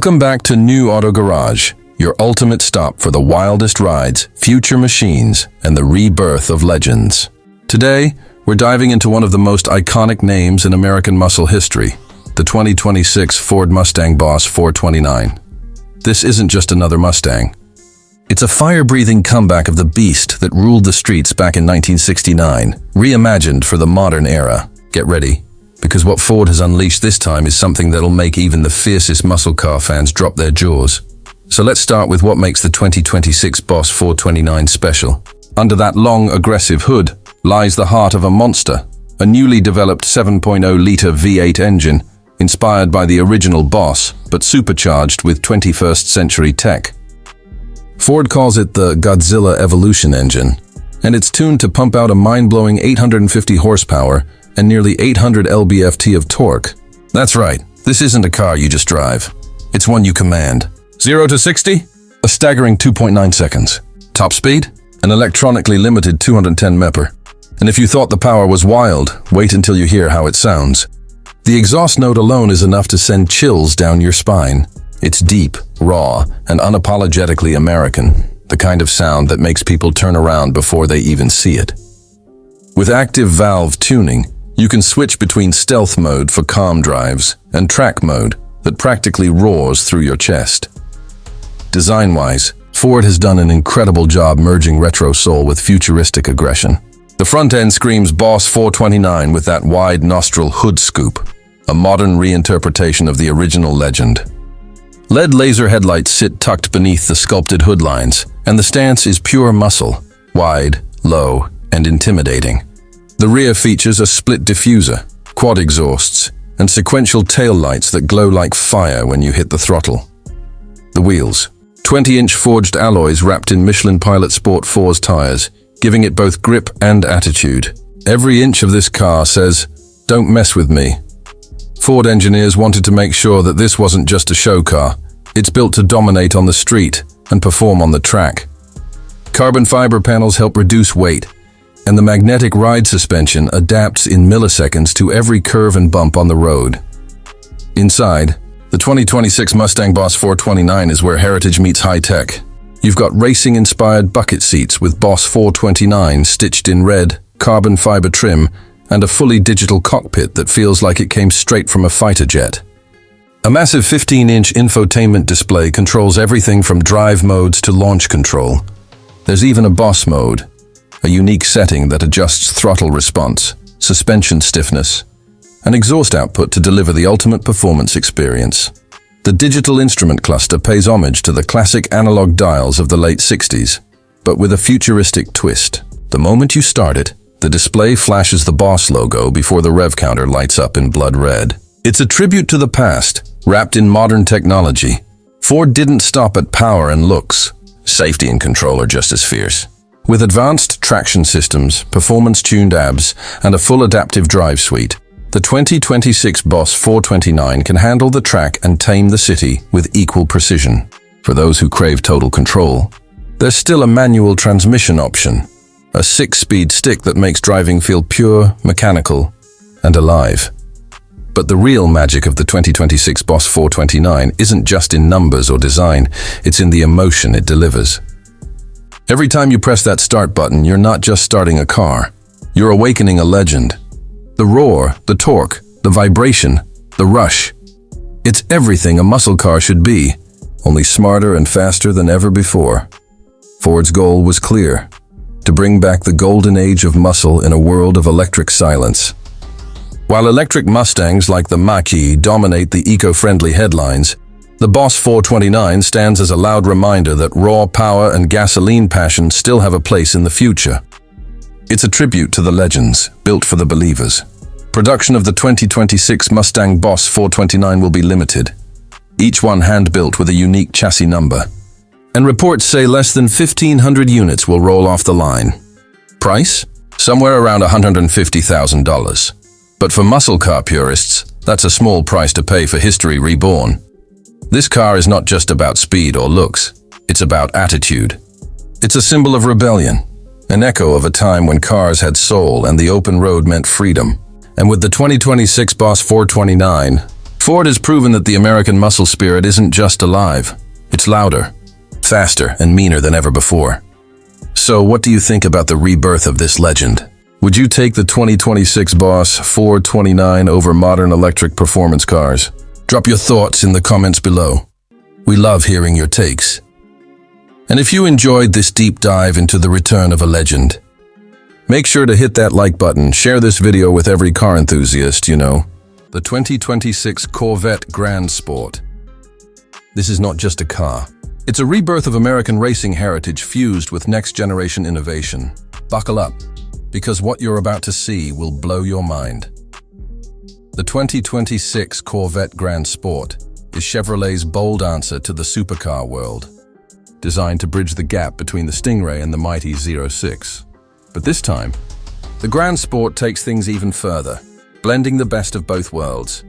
Welcome back to New Auto Garage, your ultimate stop for the wildest rides, future machines, and the rebirth of legends. Today, we're diving into one of the most iconic names in American muscle history, the 2026 Ford Mustang Boss 429. This isn't just another Mustang. It's a fire-breathing comeback of the beast that ruled the streets back in 1969, reimagined for the modern era. Get ready, because what Ford has unleashed this time is something that'll make even the fiercest muscle car fans drop their jaws. So let's start with what makes the 2026 Boss 429 special. Under that long, aggressive hood lies the heart of a monster, a newly developed 7.0-liter V8 engine, inspired by the original Boss, but supercharged with 21st century tech. Ford calls it the Godzilla Evolution engine, and it's tuned to pump out a mind-blowing 850 horsepower and nearly 800 lb-ft of torque. That's right, this isn't a car you just drive. It's one you command. 0 to 60? A staggering 2.9 seconds. Top speed? An electronically limited 210 mph. And if you thought the power was wild, wait until you hear how it sounds. The exhaust note alone is enough to send chills down your spine. It's deep, raw, and unapologetically American, the kind of sound that makes people turn around before they even see it. With active valve tuning, you can switch between stealth mode for calm drives and track mode that practically roars through your chest. Design-wise, Ford has done an incredible job merging retro soul with futuristic aggression. The front end screams Boss 429 with that wide nostril hood scoop, a modern reinterpretation of the original legend. LED laser headlights sit tucked beneath the sculpted hood lines, and the stance is pure muscle, wide, low, and intimidating. The rear features a split diffuser, quad exhausts, and sequential tail lights that glow like fire when you hit the throttle. The wheels. 20-inch forged alloys wrapped in Michelin Pilot Sport 4's tires, giving it both grip and attitude. Every inch of this car says, "Don't mess with me." Ford engineers wanted to make sure that this wasn't just a show car. It's built to dominate on the street and perform on the track. Carbon fiber panels help reduce weight, and the magnetic ride suspension adapts in milliseconds to every curve and bump on the road. Inside, the 2026 Mustang Boss 429 is where heritage meets high-tech. You've got racing-inspired bucket seats with Boss 429 stitched in red, carbon fiber trim, and a fully digital cockpit that feels like it came straight from a fighter jet. A massive 15-inch infotainment display controls everything from drive modes to launch control. There's even a Boss mode, a unique setting that adjusts throttle response, suspension stiffness, and exhaust output to deliver the ultimate performance experience. The digital instrument cluster pays homage to the classic analog dials of the late 60s, but with a futuristic twist. The moment you start it, the display flashes the Boss logo before the rev counter lights up in blood red. It's a tribute to the past, wrapped in modern technology. Ford didn't stop at power and looks. Safety and control are just as fierce. With advanced traction systems, performance-tuned ABS, and a full adaptive drive suite, the 2026 Boss 429 can handle the track and tame the city with equal precision. For those who crave total control, there's still a manual transmission option, a 6-speed stick that makes driving feel pure, mechanical, and alive. But the real magic of the 2026 Boss 429 isn't just in numbers or design, it's in the emotion it delivers. Every time you press that start button, you're not just starting a car, you're awakening a legend. The roar, the torque, the vibration, the rush. It's everything a muscle car should be, only smarter and faster than ever before. Ford's goal was clear: to bring back the golden age of muscle in a world of electric silence. While electric Mustangs like the Mach-E dominate the eco-friendly headlines, the Boss 429 stands as a loud reminder that raw power and gasoline passion still have a place in the future. It's a tribute to the legends, built for the believers. Production of the 2026 Mustang Boss 429 will be limited, each one hand-built with a unique chassis number. And reports say less than 1,500 units will roll off the line. Price? Somewhere around $150,000. But for muscle car purists, that's a small price to pay for history reborn. This car is not just about speed or looks, it's about attitude. It's a symbol of rebellion, an echo of a time when cars had soul and the open road meant freedom. And with the 2026 Boss 429, Ford has proven that the American muscle spirit isn't just alive, it's louder, faster, and meaner than ever before. So what do you think about the rebirth of this legend? Would you take the 2026 Boss Ford 29 over modern electric performance cars? Drop your thoughts in the comments below. We love hearing your takes. And if you enjoyed this deep dive into the return of a legend, make sure to hit that like button, share this video with every car enthusiast you know. The 2026 Corvette Grand Sport. This is not just a car. It's a rebirth of American racing heritage fused with next-generation innovation. Buckle up, because what you're about to see will blow your mind. The 2026 Corvette Grand Sport is Chevrolet's bold answer to the supercar world, designed to bridge the gap between the Stingray and the mighty 06. But this time, the Grand Sport takes things even further, blending the best of both worlds.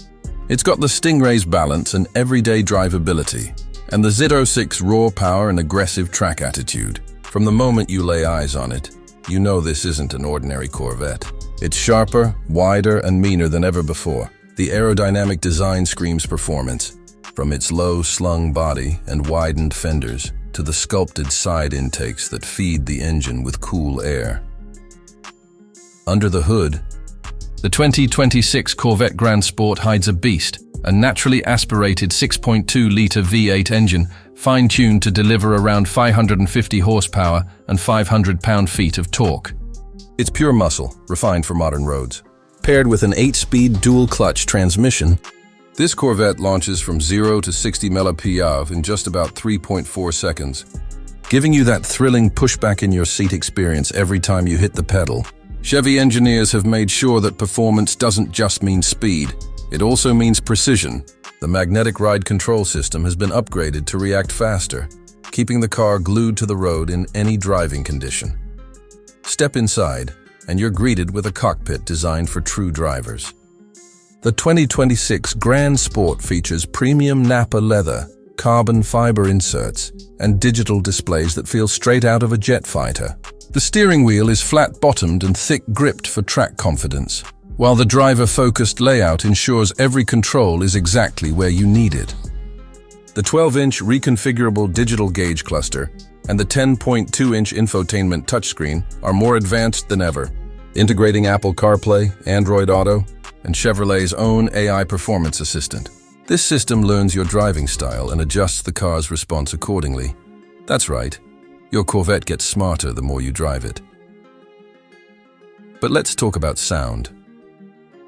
It's got the Stingray's balance and everyday drivability, and the 06's raw power and aggressive track attitude. From the moment you lay eyes on it, you know this isn't an ordinary Corvette. It's sharper, wider, and meaner than ever before. The aerodynamic design screams performance, from its low-slung body and widened fenders to the sculpted side intakes that feed the engine with cool air. Under the hood, the 2026 Corvette Grand Sport hides a beast, a naturally aspirated 6.2-litre V8 engine, fine-tuned to deliver around 550 horsepower and 500 pound-feet of torque. It's pure muscle, refined for modern roads. Paired with an 8-speed dual-clutch transmission, this Corvette launches from 0 to 60 mph in just about 3.4 seconds, giving you that thrilling push-back-in-your-seat experience every time you hit the pedal. Chevy engineers have made sure that performance doesn't just mean speed, it also means precision. The magnetic ride control system has been upgraded to react faster, keeping the car glued to the road in any driving condition. Step inside, and you're greeted with a cockpit designed for true drivers. The 2026 Grand Sport features premium Nappa leather, carbon fiber inserts, and digital displays that feel straight out of a jet fighter. The steering wheel is flat-bottomed and thick-gripped for track confidence, while the driver-focused layout ensures every control is exactly where you need it. The 12-inch reconfigurable digital gauge cluster and the 10.2-inch infotainment touchscreen are more advanced than ever, integrating Apple CarPlay, Android Auto, and Chevrolet's own AI performance assistant. This system learns your driving style and adjusts the car's response accordingly. That's right. Your Corvette gets smarter the more you drive it. But let's talk about sound.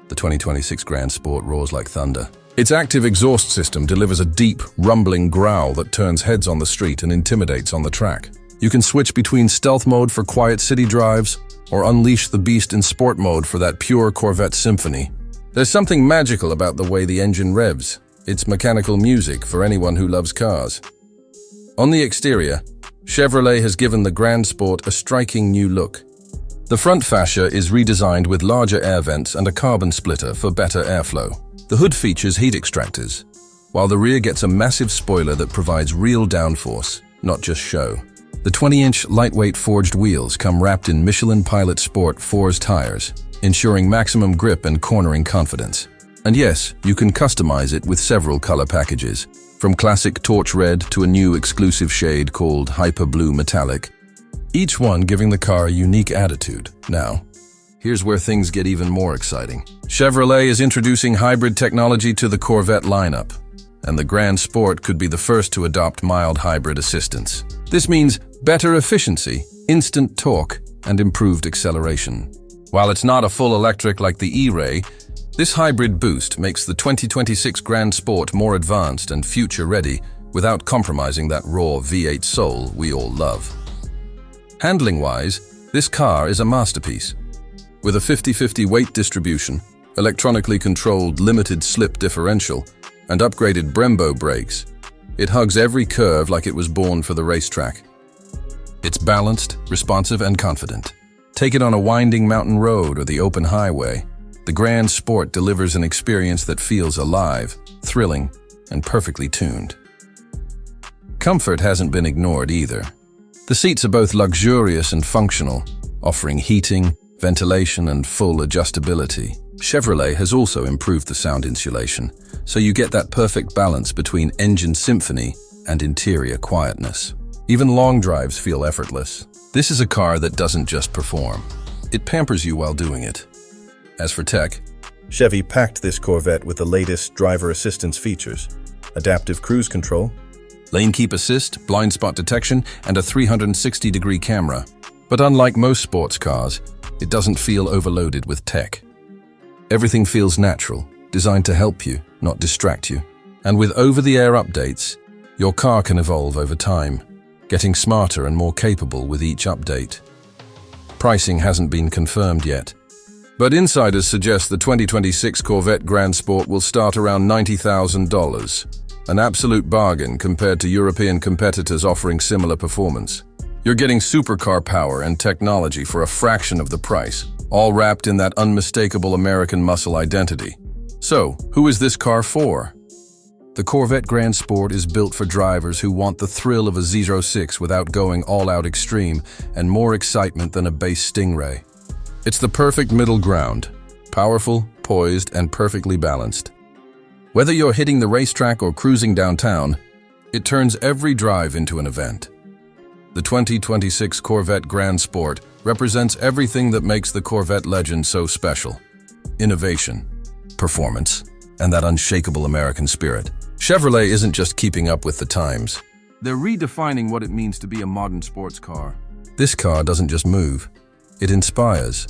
The 2026 Grand Sport roars like thunder. Its active exhaust system delivers a deep, rumbling growl that turns heads on the street and intimidates on the track. You can switch between stealth mode for quiet city drives or unleash the beast in sport mode for that pure Corvette symphony. There's something magical about the way the engine revs. It's mechanical music for anyone who loves cars. On the exterior, Chevrolet has given the Grand Sport a striking new look. The front fascia is redesigned with larger air vents and a carbon splitter for better airflow. The hood features heat extractors, while the rear gets a massive spoiler that provides real downforce, not just show. The 20-inch lightweight forged wheels come wrapped in Michelin Pilot Sport 4's tires, ensuring maximum grip and cornering confidence. And yes, you can customize it with several color packages, from classic torch red to a new exclusive shade called Hyper Blue Metallic, each one giving the car a unique attitude. Now, here's where things get even more exciting. Chevrolet is introducing hybrid technology to the Corvette lineup, and the Grand Sport could be the first to adopt mild hybrid assistance. This means better efficiency, instant torque, and improved acceleration. While it's not a full electric like the E-Ray, this hybrid boost makes the 2026 Grand Sport more advanced and future-ready without compromising that raw V8 soul we all love. Handling-wise, this car is a masterpiece. With a 50-50 weight distribution, electronically controlled limited slip differential, and upgraded Brembo brakes, it hugs every curve like it was born for the racetrack. It's balanced, responsive, and confident. Take it on a winding mountain road or the open highway. The Grand Sport delivers an experience that feels alive, thrilling, and perfectly tuned. Comfort hasn't been ignored either. The seats are both luxurious and functional, offering heating, ventilation, and full adjustability. Chevrolet has also improved the sound insulation, so you get that perfect balance between engine symphony and interior quietness. Even long drives feel effortless. This is a car that doesn't just perform. It pampers you while doing it. As for tech, Chevy packed this Corvette with the latest driver assistance features: adaptive cruise control, lane keep assist, blind spot detection, and a 360-degree camera. But unlike most sports cars, it doesn't feel overloaded with tech. Everything feels natural, designed to help you, not distract you. And with over-the-air updates, your car can evolve over time, getting smarter and more capable with each update. Pricing hasn't been confirmed yet, but insiders suggest the 2026 Corvette Grand Sport will start around $90,000, an absolute bargain compared to European competitors offering similar performance. You're getting supercar power and technology for a fraction of the price, all wrapped in that unmistakable American muscle identity. So, who is this car for? The Corvette Grand Sport is built for drivers who want the thrill of a 06 without going all-out extreme and more excitement than a base Stingray. It's the perfect middle ground, powerful, poised, and perfectly balanced. Whether you're hitting the racetrack or cruising downtown, it turns every drive into an event. The 2026 Corvette Grand Sport represents everything that makes the Corvette legend so special: innovation, performance, and that unshakable American spirit. Chevrolet isn't just keeping up with the times. They're redefining what it means to be a modern sports car. This car doesn't just move, it inspires.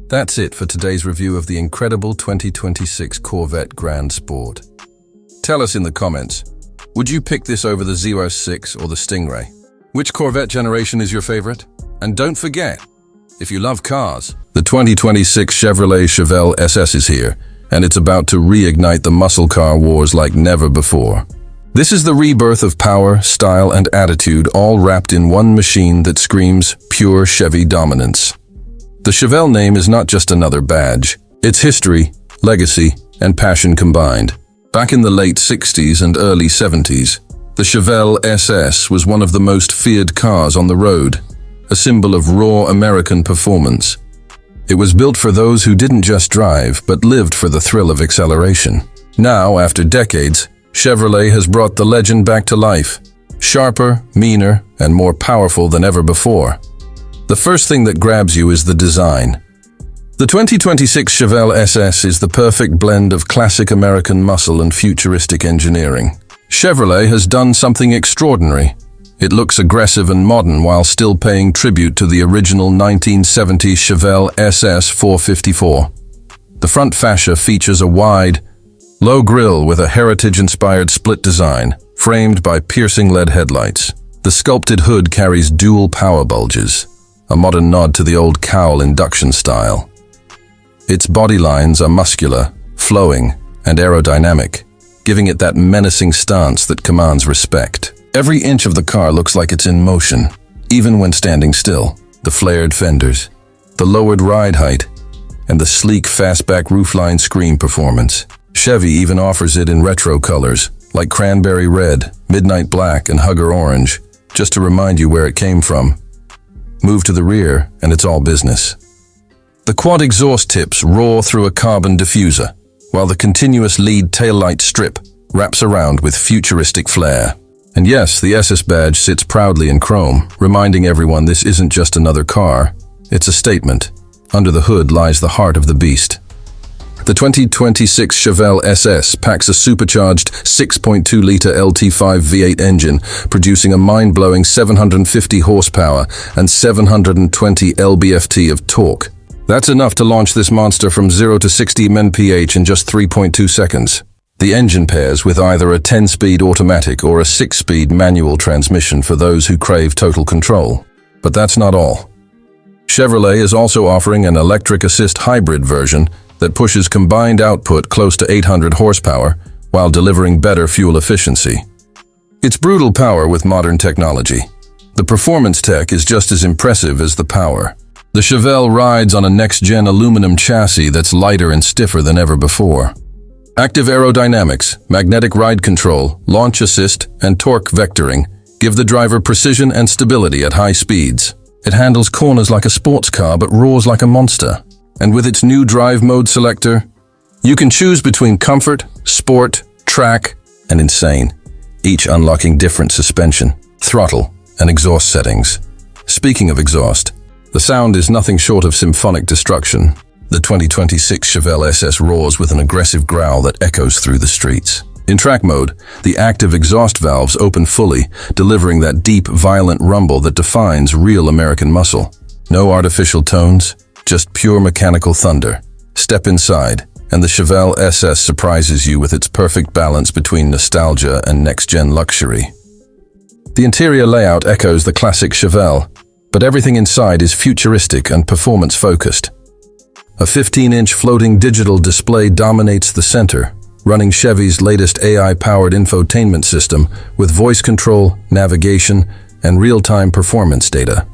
That's it for today's review of the incredible 2026 Corvette Grand Sport. Tell us in the comments, would you pick this over the 06 or the Stingray? Which Corvette generation is your favorite? And don't forget, if you love cars, the 2026 Chevrolet SS is here, and it's about to reignite the muscle car wars like never before. This is the rebirth of power, style, and attitude, all wrapped in one machine that screams pure Chevy dominance. The Chevelle name is not just another badge. It's history, legacy, and passion combined. Back in the late 60s and early 70s, the Chevelle SS was one of the most feared cars on the road, a symbol of raw American performance. It was built for those who didn't just drive, but lived for the thrill of acceleration. Now, after decades, Chevrolet has brought the legend back to life, sharper, meaner, and more powerful than ever before. The first thing that grabs you is the design. The 2026 Chevelle SS is the perfect blend of classic American muscle and futuristic engineering. Chevrolet has done something extraordinary. It looks aggressive and modern while still paying tribute to the original 1970 Chevelle SS 454. The front fascia features a wide, low grille with a heritage-inspired split design, framed by piercing LED headlights. The sculpted hood carries dual power bulges, a modern nod to the old cowl induction style. Its body lines are muscular, flowing, and aerodynamic, giving it that menacing stance that commands respect. Every inch of the car looks like it's in motion, even when standing still. The flared fenders, the lowered ride height, and the sleek fastback roofline scream performance. Chevy even offers it in retro colors, like cranberry red, midnight black, and hugger orange, just to remind you where it came from. Move to the rear, and it's all business. The quad exhaust tips roar through a carbon diffuser, while the continuous lead taillight strip wraps around with futuristic flair. And yes, the SS badge sits proudly in chrome, reminding everyone this isn't just another car, it's a statement. Under the hood lies the heart of the beast. The 2026 Chevelle SS packs a supercharged 6.2-liter LT5 V8 engine, producing a mind-blowing 750 horsepower and 720 lb-ft of torque. That's enough to launch this monster from 0 to 60 mph in just 3.2 seconds. The engine pairs with either a 10-speed automatic or a 6-speed manual transmission for those who crave total control. But that's not all. Chevrolet is also offering an electric assist hybrid version that pushes combined output close to 800 horsepower while delivering better fuel efficiency. It's brutal power with modern technology. The performance tech is just as impressive as the power. The Chevelle rides on a next-gen aluminum chassis that's lighter and stiffer than ever before. Active aerodynamics, magnetic ride control, launch assist, and torque vectoring give the driver precision and stability at high speeds. It handles corners like a sports car but roars like a monster. And with its new drive mode selector, you can choose between comfort, sport, track, and insane, each unlocking different suspension, throttle, and exhaust settings. Speaking of exhaust, the sound is nothing short of symphonic destruction. The 2026 Chevrolet SS roars with an aggressive growl that echoes through the streets. In track mode, the active exhaust valves open fully, delivering that deep, violent rumble that defines real American muscle. No artificial tones, just pure mechanical thunder. Step inside, and the Chevrolet SS surprises you with its perfect balance between nostalgia and next-gen luxury. The interior layout echoes the classic Chevrolet, but everything inside is futuristic and performance-focused. A 15-inch floating digital display dominates the center, running Chevy's latest AI-powered infotainment system with voice control, navigation, and real-time performance data.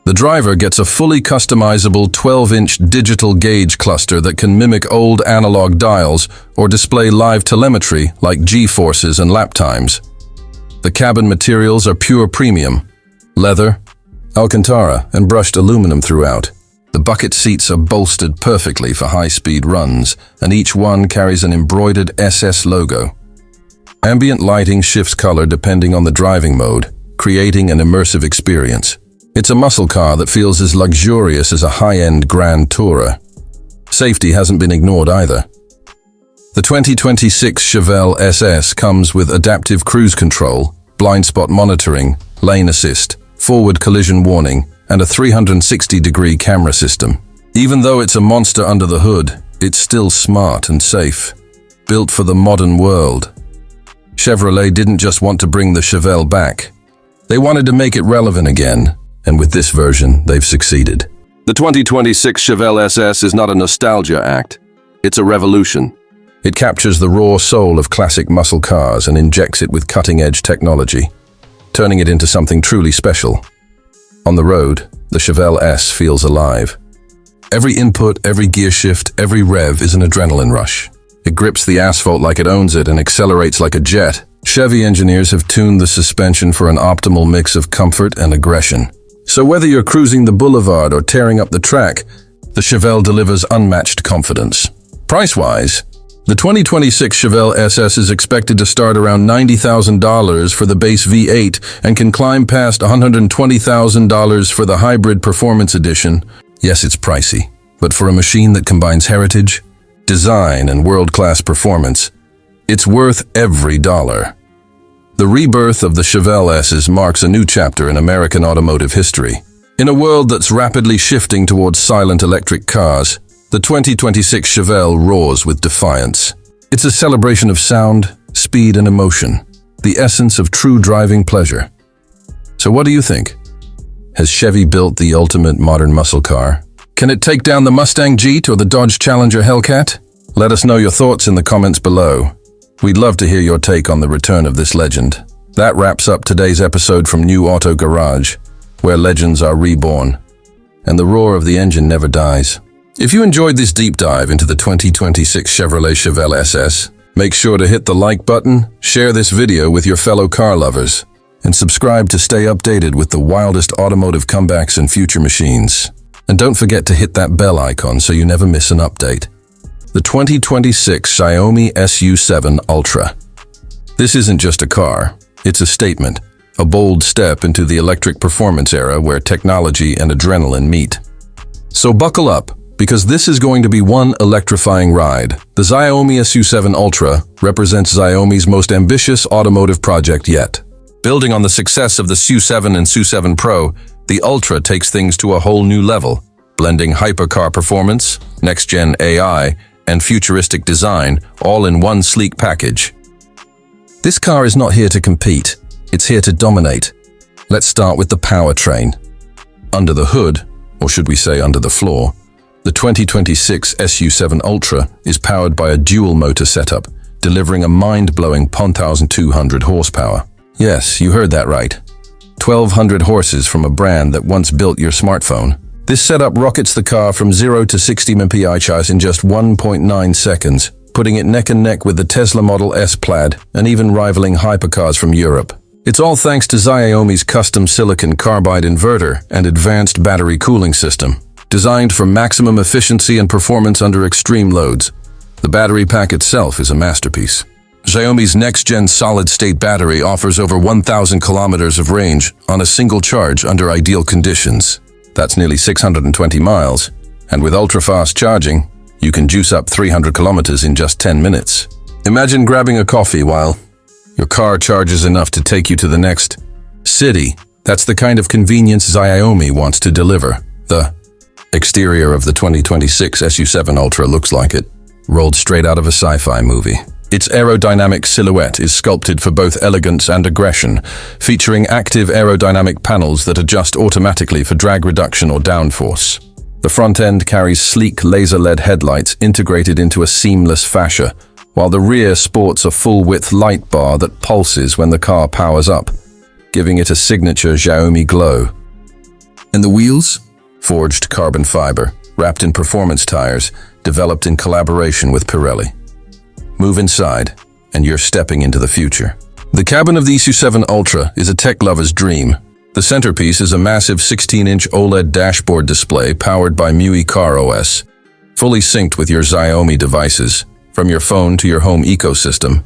The driver gets a fully customizable 12-inch digital gauge cluster that can mimic old analog dials or display live telemetry like G-forces and lap times. The cabin materials are pure premium, leather, Alcantara, and brushed aluminum throughout. The bucket seats are bolstered perfectly for high-speed runs, and each one carries an embroidered SS logo. Ambient lighting shifts color depending on the driving mode, creating an immersive experience. It's a muscle car that feels as luxurious as a high-end Grand Tourer. Safety hasn't been ignored either. The 2026 Chevrolet SS comes with adaptive cruise control, blind spot monitoring, lane assist, forward collision warning, and a 360-degree camera system. Even though it's a monster under the hood, it's still smart and safe. Built for the modern world. Chevrolet didn't just want to bring the Chevelle back. They wanted to make it relevant again, and with this version, they've succeeded. The 2026 Chevrolet SS is not a nostalgia act. It's a revolution. It captures the raw soul of classic muscle cars and injects it with cutting-edge technology, turning it into something truly special. On the road, the Chevrolet S feels alive. Every input, every gear shift, every rev is an adrenaline rush. It grips the asphalt like it owns it and accelerates like a jet. Chevy engineers have tuned the suspension for an optimal mix of comfort and aggression. So whether you're cruising the boulevard or tearing up the track, the Chevrolet delivers unmatched confidence. Price-wise, the 2026 Chevrolet SS is expected to start around $90,000 for the base V8 and can climb past $120,000 for the hybrid performance edition. Yes, it's pricey, but for a machine that combines heritage, design, and world-class performance, it's worth every dollar. The rebirth of the Chevrolet SS marks a new chapter in American automotive history. In a world that's rapidly shifting towards silent electric cars, the 2026 Chevrolet roars with defiance. It's a celebration of sound, speed, and emotion, the essence of true driving pleasure. So what do you think? Has Chevy built the ultimate modern muscle car? Can it take down the Mustang GT or the Dodge Challenger Hellcat? Let us know your thoughts in the comments below. We'd love to hear your take on the return of this legend. That wraps up today's episode from New Auto Garage, where legends are reborn, and the roar of the engine never dies. If you enjoyed this deep dive into the 2026 Chevrolet SS, make sure to hit the like button, share this video with your fellow car lovers, and subscribe to stay updated with the wildest automotive comebacks and future machines. And don't forget to hit that bell icon so you never miss an update. The 2026 Xiaomi SU7 Ultra. This isn't just a car, it's a statement, a bold step into the electric performance era where technology and adrenaline meet. So buckle up, because this is going to be one electrifying ride. The Xiaomi SU7 Ultra represents Xiaomi's most ambitious automotive project yet. Building on the success of the SU7 and SU7 Pro, the Ultra takes things to a whole new level, blending hypercar performance, next-gen AI, and futuristic design, all in one sleek package. This car is not here to compete, it's here to dominate. Let's start with the powertrain. Under the hood, or should we say under the floor, the 2026 SU7 Ultra is powered by a dual-motor setup, delivering a mind-blowing 1,200 horsepower. Yes, you heard that right. 1,200 horses from a brand that once built your smartphone. This setup rockets the car from 0 to 60 mph in just 1.9 seconds, putting it neck and neck with the Tesla Model S Plaid and even rivaling hypercars from Europe. It's all thanks to Xiaomi's custom silicon carbide inverter and advanced battery cooling system. Designed for maximum efficiency and performance under extreme loads, the battery pack itself is a masterpiece. Xiaomi's next-gen solid-state battery offers over 1,000 kilometers of range on a single charge under ideal conditions. That's nearly 620 miles, and with ultra-fast charging, you can juice up 300 kilometers in just 10 minutes. Imagine grabbing a coffee while your car charges enough to take you to the next city. That's the kind of convenience Xiaomi wants to deliver. The exterior of the 2026 SU7 Ultra looks like it rolled straight out of a sci-fi movie. Its aerodynamic silhouette is sculpted for both elegance and aggression, featuring active aerodynamic panels that adjust automatically for drag reduction or downforce. The front end carries sleek laser-LED headlights integrated into a seamless fascia, while the rear sports a full-width light bar that pulses when the car powers up, giving it a signature Xiaomi glow. And the wheels? Forged carbon fiber, wrapped in performance tires, developed in collaboration with Pirelli. Move inside, and you're stepping into the future. The cabin of the SU7 Ultra is a tech lover's dream. The centerpiece is a massive 16-inch OLED dashboard display powered by MIUI Car OS, fully synced with your Xiaomi devices, from your phone to your home ecosystem.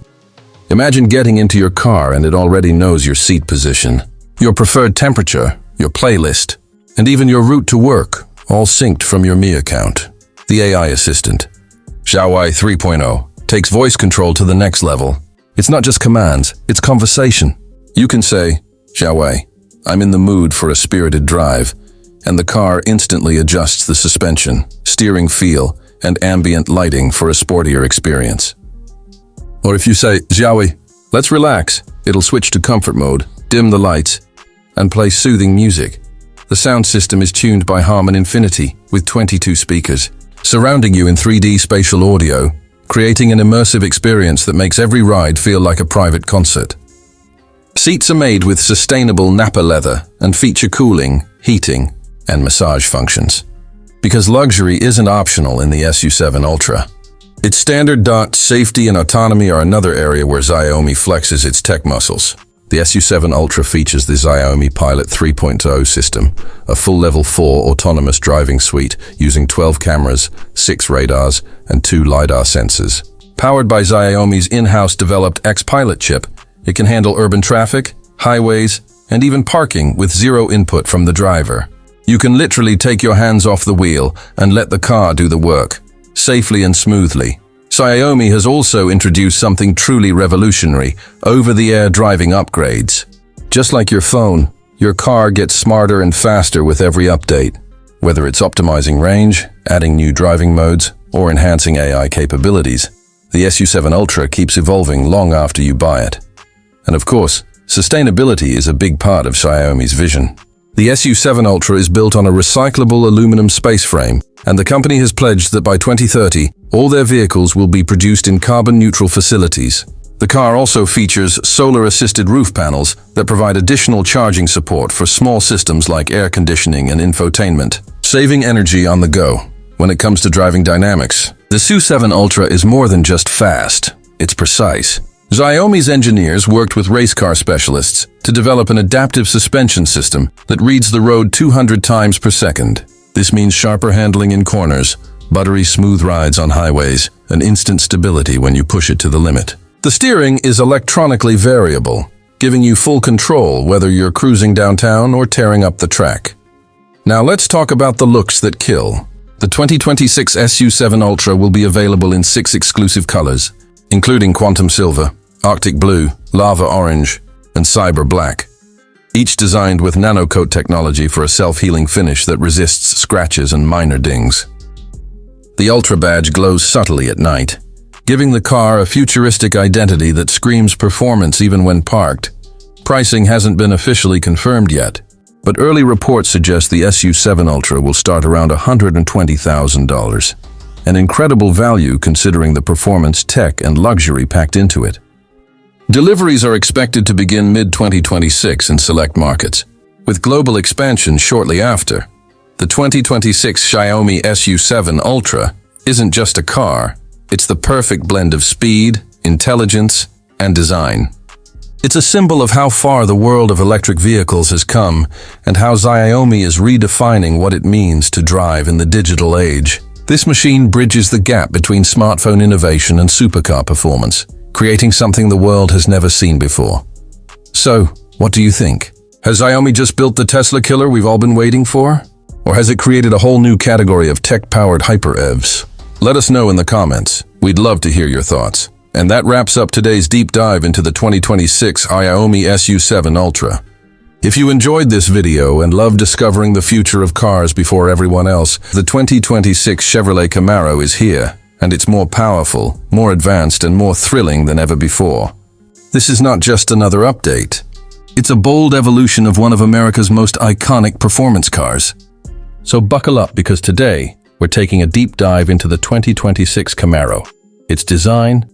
Imagine getting into your car and it already knows your seat position, your preferred temperature, your playlist, and even your route to work, all synced from your Mi account. The AI assistant, Xiaomi 3.0, takes voice control to the next level. It's not just commands, it's conversation. You can say, Xiaomi, I'm in the mood for a spirited drive, and the car instantly adjusts the suspension, steering feel, and ambient lighting for a sportier experience. Or if you say, Xiaomi, let's relax, it'll switch to comfort mode, dim the lights, and play soothing music. The sound system is tuned by Harman Infinity with 22 speakers, surrounding you in 3D spatial audio, creating an immersive experience that makes every ride feel like a private concert. Seats are made with sustainable Nappa leather and feature cooling, heating, and massage functions. Because luxury isn't optional in the SU7 Ultra. Its standard docked safety and autonomy are another area where Xiaomi flexes its tech muscles. The SU7 Ultra features the Xiaomi Pilot 3.0 system, a full Level 4 autonomous driving suite using 12 cameras, 6 radars, and 2 LiDAR sensors. Powered by Xiaomi's in-house developed X-Pilot chip, it can handle urban traffic, highways, and even parking with zero input from the driver. You can literally take your hands off the wheel and let the car do the work, safely and smoothly. Xiaomi has also introduced something truly revolutionary, over-the-air driving upgrades. Just like your phone, your car gets smarter and faster with every update. Whether it's optimizing range, adding new driving modes, or enhancing AI capabilities, the SU7 Ultra keeps evolving long after you buy it. And of course, sustainability is a big part of Xiaomi's vision. The SU7 Ultra is built on a recyclable aluminum space frame, and the company has pledged that by 2030, all their vehicles will be produced in carbon-neutral facilities. The car also features solar-assisted roof panels that provide additional charging support for small systems like air conditioning and infotainment, saving energy on the go. When it comes to driving dynamics, the SU7 Ultra is more than just fast, it's precise. Xiaomi's engineers worked with race car specialists to develop an adaptive suspension system that reads the road 200 times per second. This means sharper handling in corners, buttery smooth rides on highways, and instant stability when you push it to the limit. The steering is electronically variable, giving you full control whether you're cruising downtown or tearing up the track. Now let's talk about the looks that kill. The 2026 SU7 Ultra will be available in 6 exclusive colors, including Quantum Silver, Arctic Blue, Lava Orange, and Cyber Black. Each designed with nanocoat technology for a self-healing finish that resists scratches and minor dings. The Ultra badge glows subtly at night, giving the car a futuristic identity that screams performance even when parked. Pricing hasn't been officially confirmed yet, but early reports suggest the SU7 Ultra will start around $120,000. An incredible value considering the performance, tech, and luxury packed into it. Deliveries are expected to begin mid-2026 in select markets, with global expansion shortly after. The 2026 Xiaomi SU7 Ultra isn't just a car, it's the perfect blend of speed, intelligence, and design. It's a symbol of how far the world of electric vehicles has come and how Xiaomi is redefining what it means to drive in the digital age. This machine bridges the gap between smartphone innovation and supercar performance, creating something the world has never seen before. So, what do you think? Has Xiaomi just built the Tesla killer we've all been waiting for? Or has it created a whole new category of tech-powered hyper-EVs? Let us know in the comments. We'd love to hear your thoughts. And that wraps up today's deep dive into the 2026 Xiaomi SU7 Ultra. If you enjoyed this video and love discovering the future of cars before everyone else, the 2026 Chevrolet Camaro is here, and it's more powerful, more advanced, and more thrilling than ever before. This is not just another update. It's a bold evolution of one of America's most iconic performance cars. So buckle up, because today, we're taking a deep dive into the 2026 Camaro. Its design,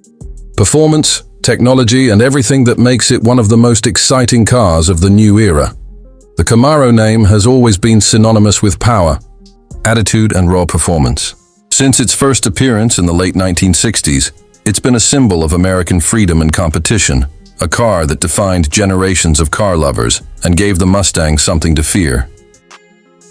performance, technology, and everything that makes it one of the most exciting cars of the new era. The Camaro name has always been synonymous with power, attitude, and raw performance. Since its first appearance in the late 1960s, it's been a symbol of American freedom and competition, a car that defined generations of car lovers and gave the Mustang something to fear.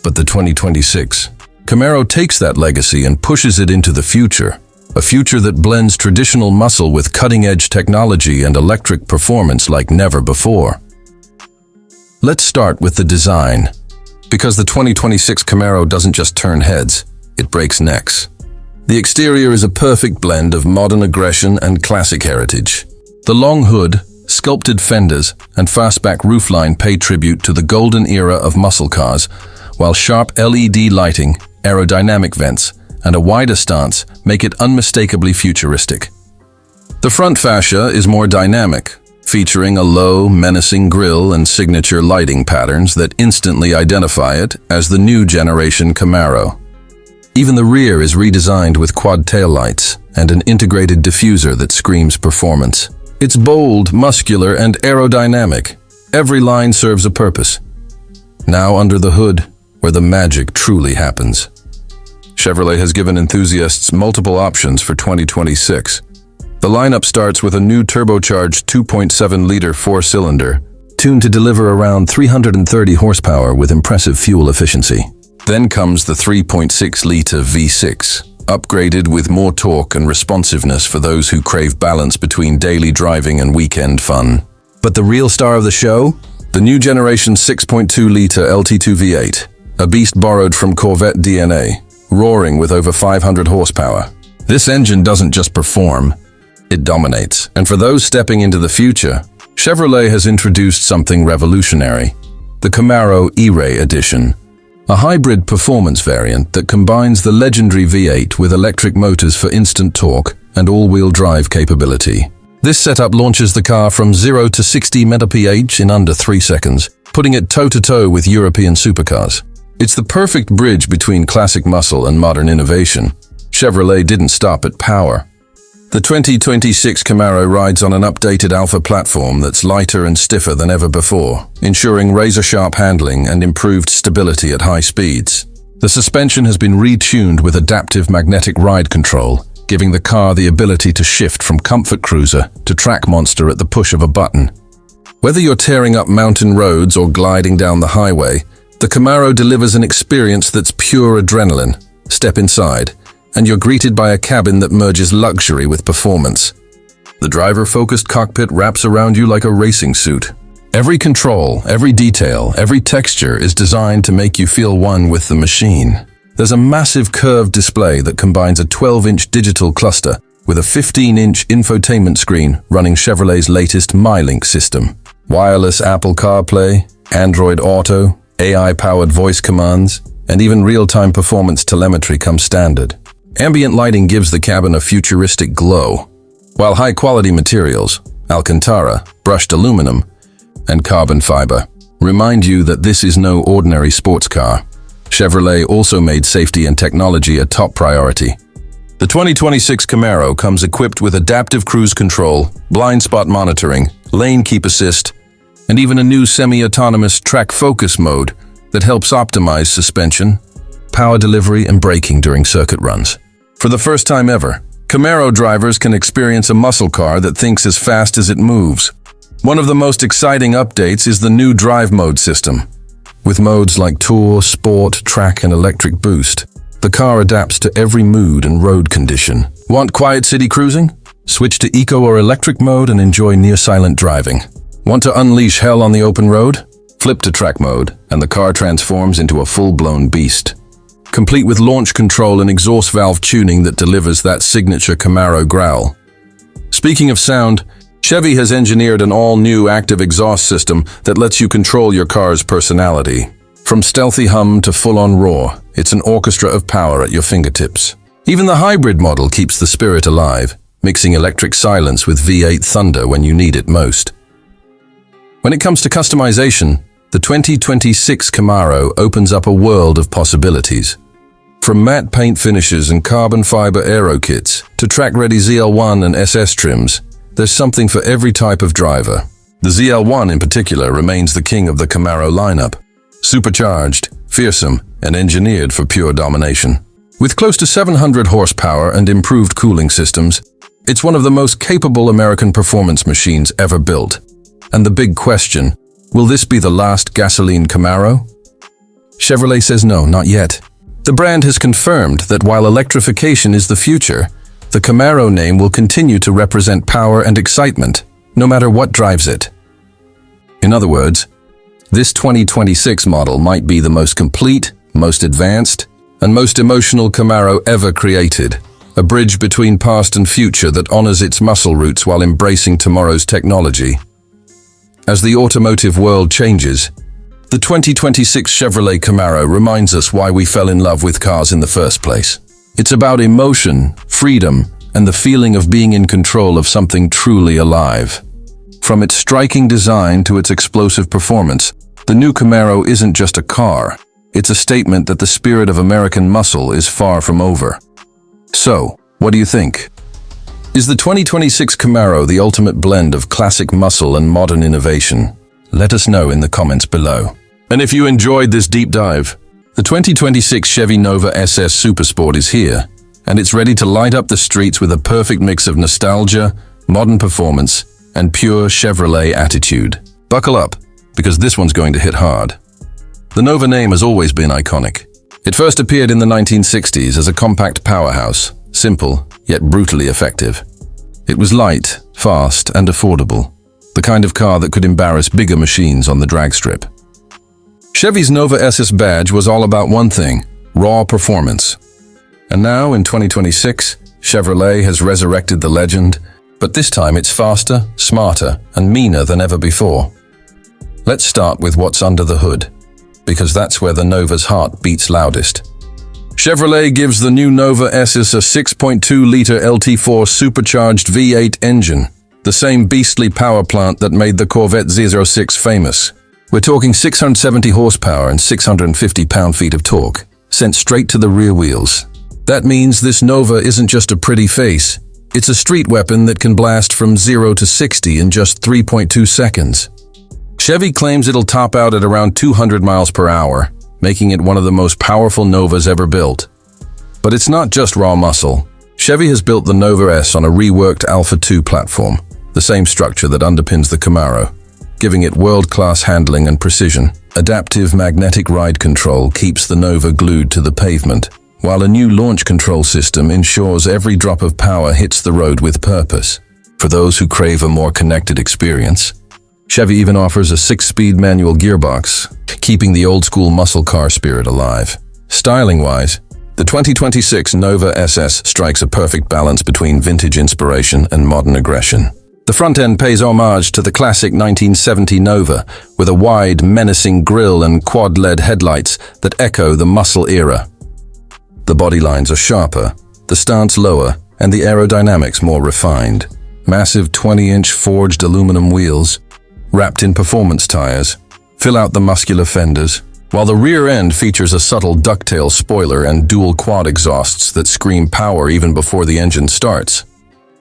But the 2026 Camaro takes that legacy and pushes it into the future. A future that blends traditional muscle with cutting-edge technology and electric performance like never before. Let's start with the design, because the 2026 Camaro doesn't just turn heads, it breaks necks. The exterior is a perfect blend of modern aggression and classic heritage. The long hood, sculpted fenders, and fastback roofline pay tribute to the golden era of muscle cars, while sharp LED lighting, aerodynamic vents, and a wider stance make it unmistakably futuristic. The front fascia is more dynamic, featuring a low, menacing grille and signature lighting patterns that instantly identify it as the new generation Camaro. Even the rear is redesigned with quad taillights and an integrated diffuser that screams performance. It's bold, muscular, and aerodynamic. Every line serves a purpose. Now under the hood, where the magic truly happens. Chevrolet has given enthusiasts multiple options for 2026. The lineup starts with a new turbocharged 2.7-liter four-cylinder, tuned to deliver around 330 horsepower with impressive fuel efficiency. Then comes the 3.6-liter V6, upgraded with more torque and responsiveness for those who crave balance between daily driving and weekend fun. But the real star of the show? The new generation 6.2-liter LT2 V8, a beast borrowed from Corvette DNA, roaring with over 500 horsepower. This engine doesn't just perform, it dominates. And for those stepping into the future, Chevrolet has introduced something revolutionary, the Camaro E-Ray Edition, a hybrid performance variant that combines the legendary V8 with electric motors for instant torque and all-wheel drive capability. This setup launches the car from 0 to 60 mph in under 3 seconds, putting it toe-to-toe with European supercars. It's the perfect bridge between classic muscle and modern innovation. Chevrolet didn't stop at power. The 2026 Camaro rides on an updated Alpha platform that's lighter and stiffer than ever before, ensuring razor-sharp handling and improved stability at high speeds. The suspension has been retuned with adaptive magnetic ride control, giving the car the ability to shift from comfort cruiser to track monster at the push of a button. Whether you're tearing up mountain roads or gliding down the highway, the Camaro delivers an experience that's pure adrenaline. Step inside, and you're greeted by a cabin that merges luxury with performance. The driver-focused cockpit wraps around you like a racing suit. Every control, every detail, every texture is designed to make you feel one with the machine. There's a massive curved display that combines a 12-inch digital cluster with a 15-inch infotainment screen running Chevrolet's latest MyLink system. Wireless Apple CarPlay, Android Auto, AI-powered voice commands, and even real-time performance telemetry come standard. Ambient lighting gives the cabin a futuristic glow, while high-quality materials, Alcantara, brushed aluminum, and carbon fiber remind you that this is no ordinary sports car. Chevrolet also made safety and technology a top priority. The 2026 Camaro comes equipped with adaptive cruise control, blind spot monitoring, lane keep assist, and even a new semi-autonomous track focus mode that helps optimize suspension, power delivery, and braking during circuit runs. For the first time ever, Camaro drivers can experience a muscle car that thinks as fast as it moves. One of the most exciting updates is the new drive mode system. With modes like Tour, Sport, Track, and Electric Boost, the car adapts to every mood and road condition. Want quiet city cruising? Switch to Eco or Electric mode and enjoy near-silent driving. Want to unleash hell on the open road? Flip to Track mode, and the car transforms into a full-blown beast. Complete with launch control and exhaust valve tuning that delivers that signature Camaro growl. Speaking of sound, Chevy has engineered an all-new active exhaust system that lets you control your car's personality. From stealthy hum to full-on roar, it's an orchestra of power at your fingertips. Even the hybrid model keeps the spirit alive, mixing electric silence with V8 thunder when you need it most. When it comes to customization, the 2026 Camaro opens up a world of possibilities. From matte paint finishes and carbon fiber aero kits to track-ready ZL1 and SS trims, there's something for every type of driver. The ZL1 in particular remains the king of the Camaro lineup. Supercharged, fearsome, and engineered for pure domination. With close to 700 horsepower and improved cooling systems, it's one of the most capable American performance machines ever built. And the big question, will this be the last gasoline Camaro? Chevrolet says no, not yet. The brand has confirmed that while electrification is the future, the Camaro name will continue to represent power and excitement, no matter what drives it. In other words, this 2026 model might be the most complete, most advanced, and most emotional Camaro ever created, a bridge between past and future that honors its muscle roots while embracing tomorrow's technology. As the automotive world changes, the 2026 Chevrolet Camaro reminds us why we fell in love with cars in the first place. It's about emotion, freedom, and the feeling of being in control of something truly alive. From its striking design to its explosive performance, the new Camaro isn't just a car. It's a statement that the spirit of American muscle is far from over. So, what do you think? Is the 2026 Camaro the ultimate blend of classic muscle and modern innovation? Let us know in the comments below. And if you enjoyed this deep dive, the 2026 Chevy Nova SS Super Sport is here, and it's ready to light up the streets with a perfect mix of nostalgia, modern performance, and pure Chevrolet attitude. Buckle up, because this one's going to hit hard. The Nova name has always been iconic. It first appeared in the 1960s as a compact powerhouse, simple, yet brutally effective. It was light, fast, and affordable, the kind of car that could embarrass bigger machines on the drag strip. Chevy's Nova SS badge was all about one thing, raw performance. And now, in 2026, Chevrolet has resurrected the legend, but this time it's faster, smarter, and meaner than ever before. Let's start with what's under the hood, because that's where the Nova's heart beats loudest. Chevrolet gives the new Nova SS a 6.2-liter LT4 supercharged V8 engine, the same beastly power plant that made the Corvette Z06 famous. We're talking 670 horsepower and 650 pound-feet of torque, sent straight to the rear wheels. That means this Nova isn't just a pretty face, it's a street weapon that can blast from 0 to 60 in just 3.2 seconds. Chevy claims it'll top out at around 200 miles per hour, making it one of the most powerful Novas ever built. But it's not just raw muscle. Chevy has built the Nova S on a reworked Alpha 2 platform, the same structure that underpins the Camaro, giving it world-class handling and precision. Adaptive magnetic ride control keeps the Nova glued to the pavement, while a new launch control system ensures every drop of power hits the road with purpose. For those who crave a more connected experience, Chevy even offers a 6-speed manual gearbox, keeping the old-school muscle car spirit alive. Styling-wise, the 2026 Nova SS strikes a perfect balance between vintage inspiration and modern aggression. The front end pays homage to the classic 1970 Nova, with a wide, menacing grille and quad-LED headlights that echo the muscle era. The body lines are sharper, the stance lower, and the aerodynamics more refined. Massive 20-inch forged aluminum wheels, wrapped in performance tires, fill out the muscular fenders, while the rear end features a subtle ducktail spoiler and dual quad exhausts that scream power even before the engine starts.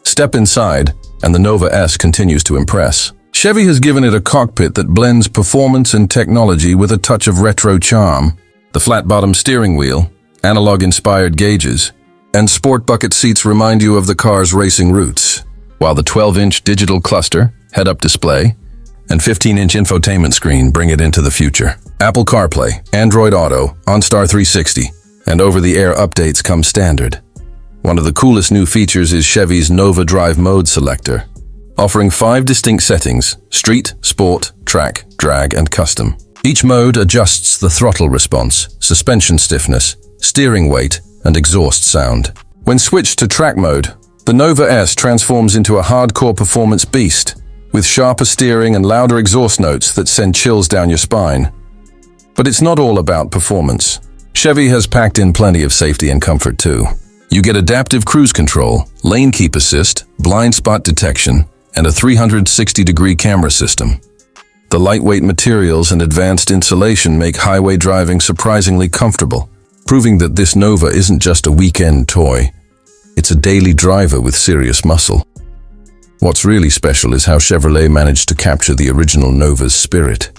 Step inside, and the Nova S continues to impress. Chevy has given it a cockpit that blends performance and technology with a touch of retro charm. The flat-bottom steering wheel, analog-inspired gauges, and sport bucket seats remind you of the car's racing roots, while the 12-inch digital cluster, head-up display, and 15-inch infotainment screen bring it into the future. Apple CarPlay, Android Auto, OnStar 360, and over-the-air updates come standard. One of the coolest new features is Chevy's Nova Drive Mode Selector, offering 5 distinct settings: Street, Sport, Track, Drag, and Custom. Each mode adjusts the throttle response, suspension stiffness, steering weight, and exhaust sound. When switched to Track mode, the Nova S transforms into a hardcore performance beast, with sharper steering and louder exhaust notes that send chills down your spine. But it's not all about performance. Chevy has packed in plenty of safety and comfort too. You get adaptive cruise control, lane keep assist, blind spot detection, and a 360-degree camera system. The lightweight materials and advanced insulation make highway driving surprisingly comfortable, proving that this Nova isn't just a weekend toy. It's a daily driver with serious muscle. What's really special is how Chevrolet managed to capture the original Nova's spirit.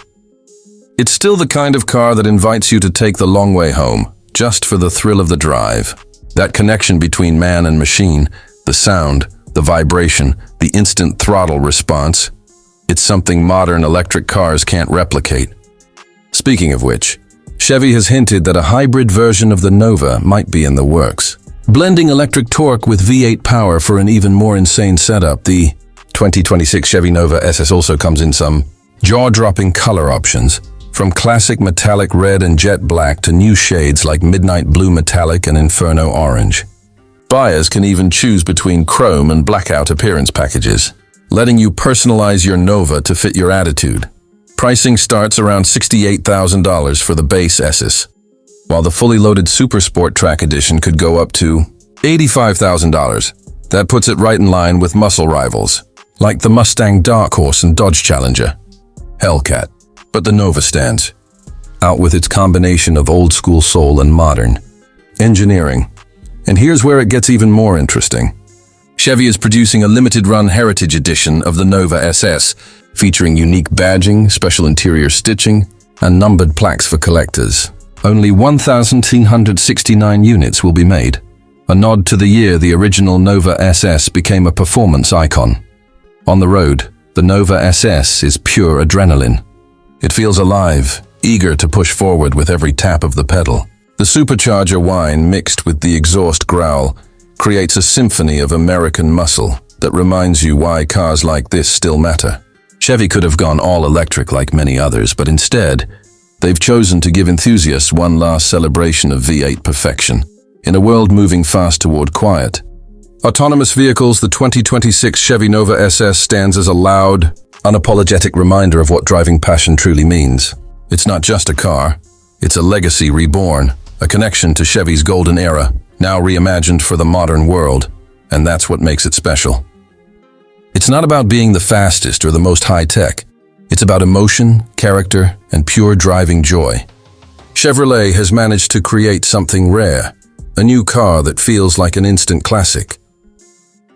It's still the kind of car that invites you to take the long way home, just for the thrill of the drive. That connection between man and machine, the sound, the vibration, the instant throttle response, it's something modern electric cars can't replicate. Speaking of which, Chevy has hinted that a hybrid version of the Nova might be in the works. Blending electric torque with V8 power for an even more insane setup, the 2026 Chevy Nova SS also comes in some jaw-dropping color options, from classic metallic red and jet black to new shades like midnight blue metallic and inferno orange. Buyers can even choose between chrome and blackout appearance packages, letting you personalize your Nova to fit your attitude. Pricing starts around $68,000 for the base SS, while the fully loaded Super Sport Track Edition could go up to $85,000. That puts it right in line with muscle rivals, like the Mustang Dark Horse and Dodge Challenger, Hellcat. But the Nova stands out with its combination of old-school soul and modern engineering. And here's where it gets even more interesting. Chevy is producing a limited-run heritage edition of the Nova SS, featuring unique badging, special interior stitching, and numbered plaques for collectors. Only 1,369 units will be made, a nod to the year the original Nova SS became a performance icon. On the road, the Nova SS is pure adrenaline. It feels alive, eager to push forward with every tap of the pedal. The supercharger whine mixed with the exhaust growl creates a symphony of American muscle that reminds you why cars like this still matter. Chevy could have gone all electric like many others, but instead, they've chosen to give enthusiasts one last celebration of V8 perfection, in a world moving fast toward quiet. Autonomous vehicles, the 2026 Chevy Nova SS stands as a loud, unapologetic reminder of what driving passion truly means. It's not just a car, it's a legacy reborn, a connection to Chevy's golden era, now reimagined for the modern world, and that's what makes it special. It's not about being the fastest or the most high-tech. It's about emotion, character, and pure driving joy. Chevrolet has managed to create something rare, a new car that feels like an instant classic.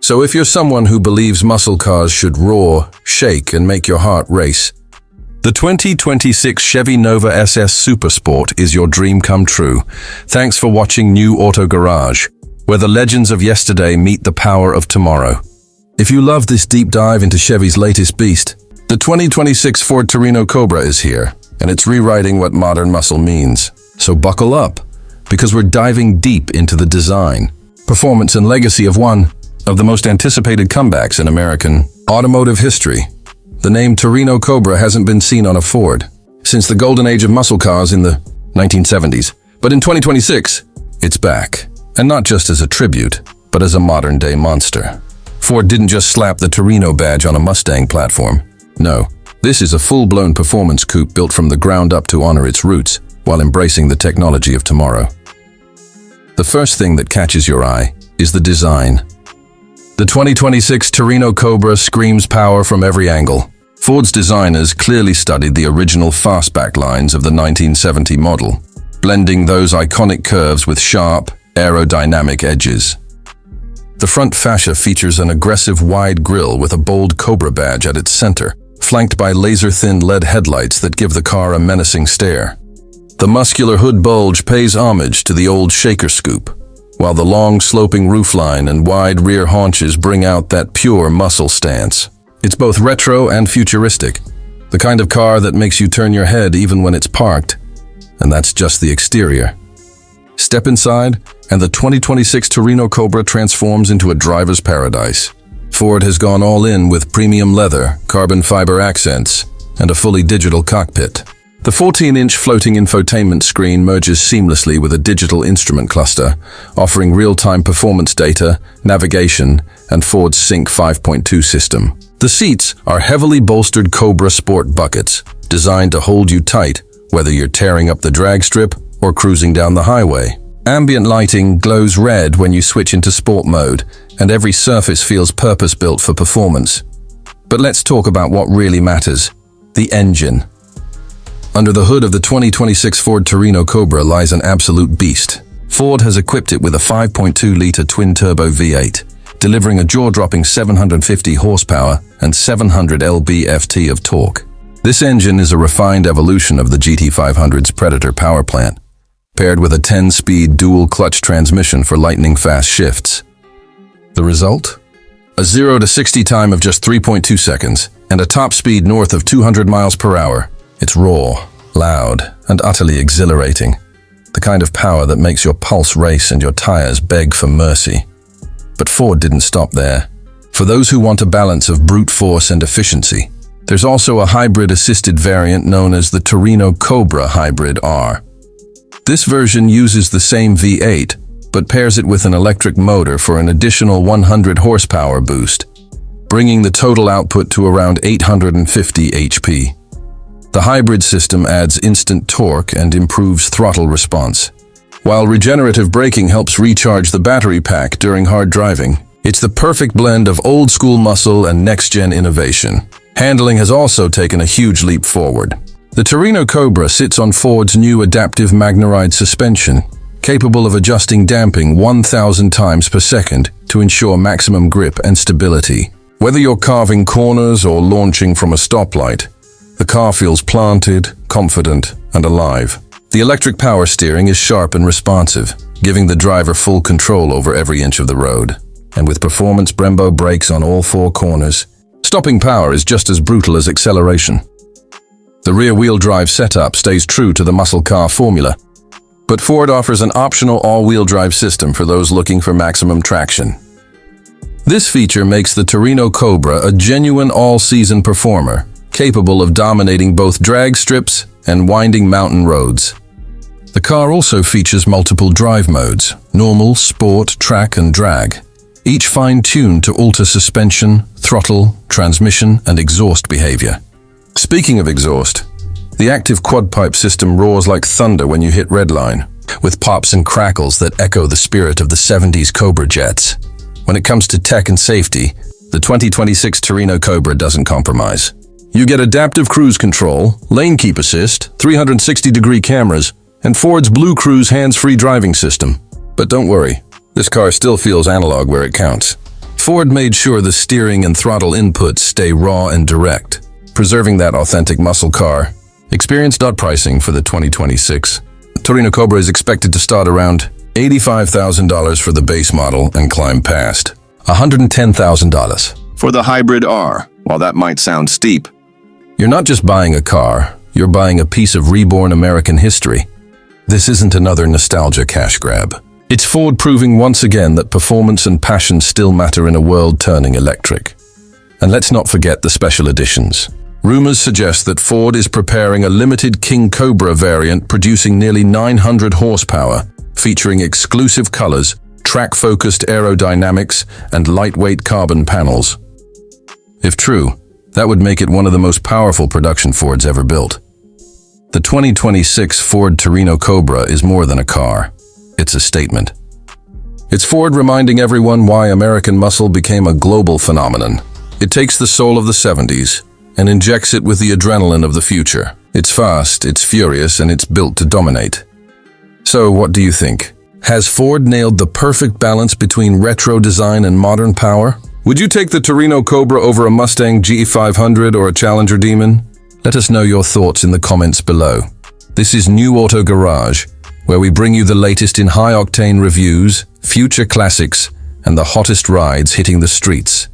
So if you're someone who believes muscle cars should roar, shake, and make your heart race, the 2026 Chevy Nova SS Super Sport is your dream come true. Thanks for watching New Auto Garage, where the legends of yesterday meet the power of tomorrow. If you love this deep dive into Chevy's latest beast, the 2026 Ford Torino Cobra is here, and it's rewriting what modern muscle means. So buckle up, because we're diving deep into the design, performance, and legacy of one of the most anticipated comebacks in American automotive history. The name Torino Cobra hasn't been seen on a Ford since the golden age of muscle cars in the 1970s. But in 2026, it's back. And not just as a tribute, but as a modern-day monster. Ford didn't just slap the Torino badge on a Mustang platform. No, this is a full-blown performance coupe built from the ground up to honor its roots while embracing the technology of tomorrow. The first thing that catches your eye is the design. The 2026 Torino Cobra screams power from every angle. Ford's designers clearly studied the original fastback lines of the 1970 model, blending those iconic curves with sharp, aerodynamic edges. The front fascia features an aggressive wide grille with a bold Cobra badge at its center, flanked by laser-thin LED headlights that give the car a menacing stare. The muscular hood bulge pays homage to the old shaker scoop, while the long sloping roofline and wide rear haunches bring out that pure muscle stance. It's both retro and futuristic. The kind of car that makes you turn your head even when it's parked. And that's just the exterior. Step inside, and the 2026 Torino Cobra transforms into a driver's paradise. Ford has gone all in with premium leather, carbon fiber accents, and a fully digital cockpit. The 14-inch floating infotainment screen merges seamlessly with a digital instrument cluster, offering real-time performance data, navigation, and Ford's Sync 5.2 system. The seats are heavily bolstered Cobra Sport buckets, designed to hold you tight, whether you're tearing up the drag strip or cruising down the highway. Ambient lighting glows red when you switch into sport mode, and every surface feels purpose-built for performance. But let's talk about what really matters: the engine. Under the hood of the 2026 Ford Torino Cobra lies an absolute beast. Ford has equipped it with a 5.2-liter twin-turbo V8, delivering a jaw-dropping 750 horsepower and 700 lb-ft of torque. This engine is a refined evolution of the GT500's Predator power plant, paired with a 10-speed dual-clutch transmission for lightning-fast shifts. The result? A 0 to 60 time of just 3.2 seconds, and a top speed north of 200 miles per hour. It's raw, loud, and utterly exhilarating. The kind of power that makes your pulse race and your tires beg for mercy. But Ford didn't stop there. For those who want a balance of brute force and efficiency, there's also a hybrid-assisted variant known as the Torino Cobra Hybrid R. This version uses the same V8, but pairs it with an electric motor for an additional 100 horsepower boost, bringing the total output to around 850 HP. The hybrid system adds instant torque and improves throttle response, while regenerative braking helps recharge the battery pack during hard driving. It's the perfect blend of old-school muscle and next-gen innovation. Handling has also taken a huge leap forward. The Torino Cobra sits on Ford's new adaptive MagneRide suspension, capable of adjusting damping 1,000 times per second to ensure maximum grip and stability. Whether you're carving corners or launching from a stoplight, the car feels planted, confident, and alive. The electric power steering is sharp and responsive, giving the driver full control over every inch of the road. And with performance Brembo brakes on all four corners, stopping power is just as brutal as acceleration. The rear-wheel drive setup stays true to the muscle car formula, but Ford offers an optional all-wheel drive system for those looking for maximum traction. This feature makes the Torino Cobra a genuine all-season performer, capable of dominating both drag strips and winding mountain roads. The car also features multiple drive modes: normal, sport, track, and drag, each fine-tuned to alter suspension, throttle, transmission, and exhaust behavior. Speaking of exhaust, the active quad-pipe system roars like thunder when you hit redline, with pops and crackles that echo the spirit of the 70s Cobra jets. When it comes to tech and safety, the 2026 Torino Cobra doesn't compromise. You get adaptive cruise control, lane keep assist, 360-degree cameras, and Ford's Blue Cruise hands-free driving system. But don't worry, this car still feels analog where it counts. Ford made sure the steering and throttle inputs stay raw and direct, preserving that authentic muscle car. Experience. Pricing for the 2026 Torino Cobra is expected to start around $85,000 for the base model and climb past $110,000 for the Hybrid R. While that might sound steep, you're not just buying a car, you're buying a piece of reborn American history. This isn't another nostalgia cash grab. It's Ford proving once again that performance and passion still matter in a world turning electric. And let's not forget the special editions. Rumors suggest that Ford is preparing a limited King Cobra variant producing nearly 900 horsepower, featuring exclusive colors, track-focused aerodynamics, and lightweight carbon panels. If true, that would make it one of the most powerful production Fords ever built. The 2026 Ford Torino Cobra is more than a car. It's a statement. It's Ford reminding everyone why American muscle became a global phenomenon. It takes the soul of the 70s and injects it with the adrenaline of the future. It's fast, it's furious, and it's built to dominate. So, what do you think? Has Ford nailed the perfect balance between retro design and modern power? Would you take the Torino Cobra over a Mustang GE500 or a Challenger Demon? Let us know your thoughts in the comments below. This is New Auto Garage, where we bring you the latest in high-octane reviews, future classics, and the hottest rides hitting the streets.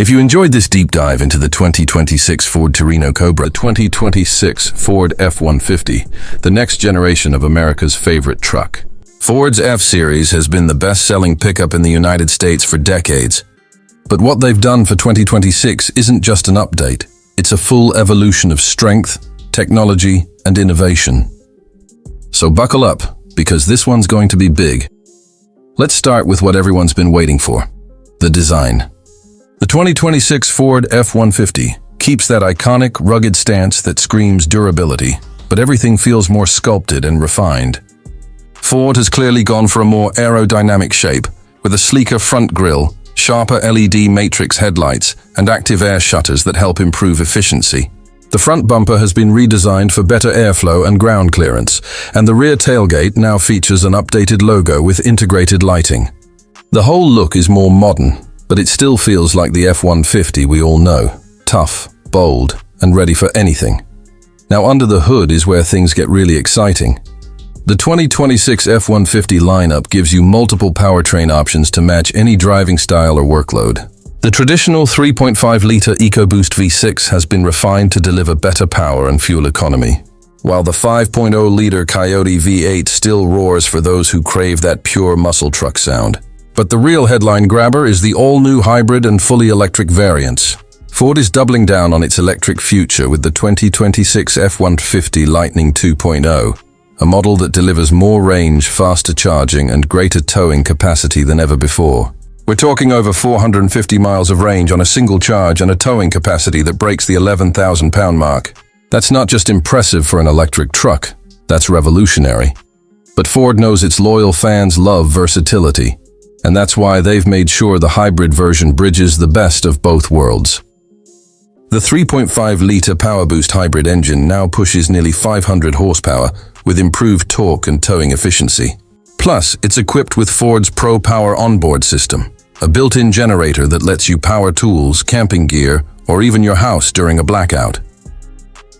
If you enjoyed this deep dive into the 2026 Ford Torino Cobra, 2026 Ford F-150, the next generation of America's favorite truck. Ford's F-Series has been the best-selling pickup in the United States for decades. But what they've done for 2026 isn't just an update. It's a full evolution of strength, technology, and innovation. So buckle up, because this one's going to be big. Let's start with what everyone's been waiting for: the design. The 2026 Ford F-150 keeps that iconic, rugged stance that screams durability, but everything feels more sculpted and refined. Ford has clearly gone for a more aerodynamic shape, with a sleeker front grille, sharper LED matrix headlights, and active air shutters that help improve efficiency. The front bumper has been redesigned for better airflow and ground clearance, and the rear tailgate now features an updated logo with integrated lighting. The whole look is more modern, but it still feels like the F-150 we all know: tough, bold, and ready for anything. Now under the hood is where things get really exciting. The 2026 F-150 lineup gives you multiple powertrain options to match any driving style or workload. The traditional 3.5-liter EcoBoost V6 has been refined to deliver better power and fuel economy, while the 5.0-liter Coyote V8 still roars for those who crave that pure muscle truck sound. But the real headline grabber is the all-new hybrid and fully electric variants. Ford is doubling down on its electric future with the 2026 F-150 Lightning 2.0, a model that delivers more range, faster charging, and greater towing capacity than ever before. We're talking over 450 miles of range on a single charge and a towing capacity that breaks the 11,000-pound mark. That's not just impressive for an electric truck, that's revolutionary. But Ford knows its loyal fans love versatility, and that's why they've made sure the hybrid version bridges the best of both worlds. The 3.5-liter PowerBoost hybrid engine now pushes nearly 500 horsepower with improved torque and towing efficiency. Plus, it's equipped with Ford's Pro Power onboard system, a built-in generator that lets you power tools, camping gear, or even your house during a blackout.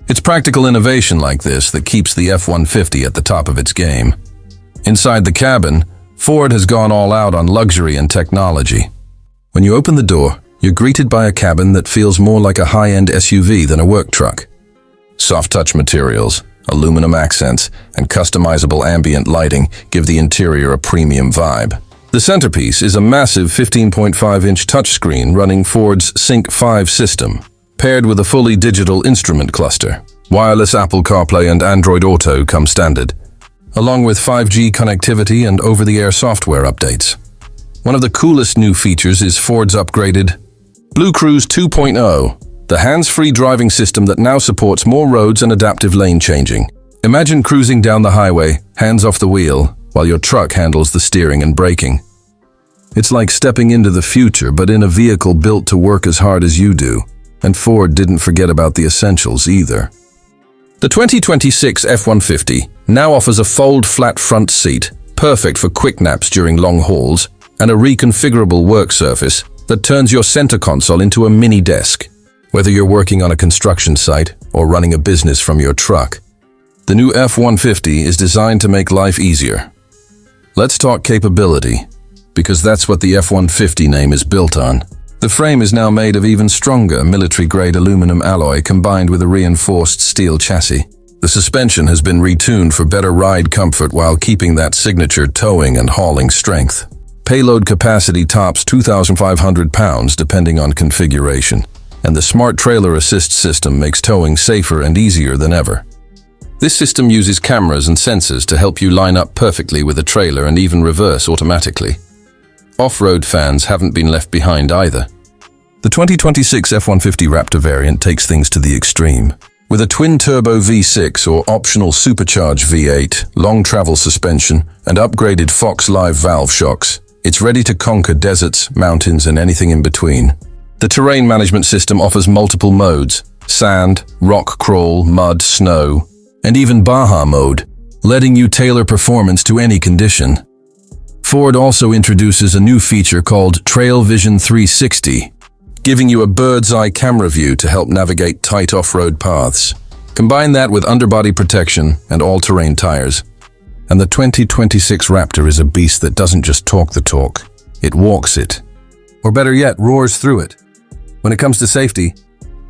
It's practical innovation like this that keeps the F-150 at the top of its game. Inside the cabin, Ford has gone all out on luxury and technology. When you open the door, you're greeted by a cabin that feels more like a high-end SUV than a work truck. Soft touch materials, aluminum accents, and customizable ambient lighting give the interior a premium vibe. The centerpiece is a massive 15.5-inch touchscreen running Ford's Sync 5 system, paired with a fully digital instrument cluster. Wireless Apple CarPlay and Android Auto come standard, along with 5G connectivity and over-the-air software updates. One of the coolest new features is Ford's upgraded Blue Cruise 2.0, the hands-free driving system that now supports more roads and adaptive lane changing. Imagine cruising down the highway, hands off the wheel, while your truck handles the steering and braking. It's like stepping into the future, but in a vehicle built to work as hard as you do. And Ford didn't forget about the essentials either. The 2026 F-150 now offers a fold-flat front seat, perfect for quick naps during long hauls, and a reconfigurable work surface that turns your center console into a mini desk. Whether you're working on a construction site or running a business from your truck, the new F-150 is designed to make life easier. Let's talk capability, because that's what the F-150 name is built on. The frame is now made of even stronger military-grade aluminum alloy combined with a reinforced steel chassis. The suspension has been retuned for better ride comfort while keeping that signature towing and hauling strength. Payload capacity tops 2,500 pounds depending on configuration, and the Smart Trailer Assist system makes towing safer and easier than ever. This system uses cameras and sensors to help you line up perfectly with a trailer and even reverse automatically. Off-road fans haven't been left behind either. The 2026 F-150 Raptor variant takes things to the extreme. With a twin-turbo V6 or optional supercharged V8, long travel suspension, and upgraded Fox Live valve shocks, it's ready to conquer deserts, mountains, and anything in between. The terrain management system offers multiple modes: sand, rock crawl, mud, snow, and even Baja mode, letting you tailor performance to any condition. Ford also introduces a new feature called Trail Vision 360, giving you a bird's-eye camera view to help navigate tight off-road paths. Combine that with underbody protection and all-terrain tires, and the 2026 Raptor is a beast that doesn't just talk the talk, it walks it. Or better yet, roars through it. When it comes to safety,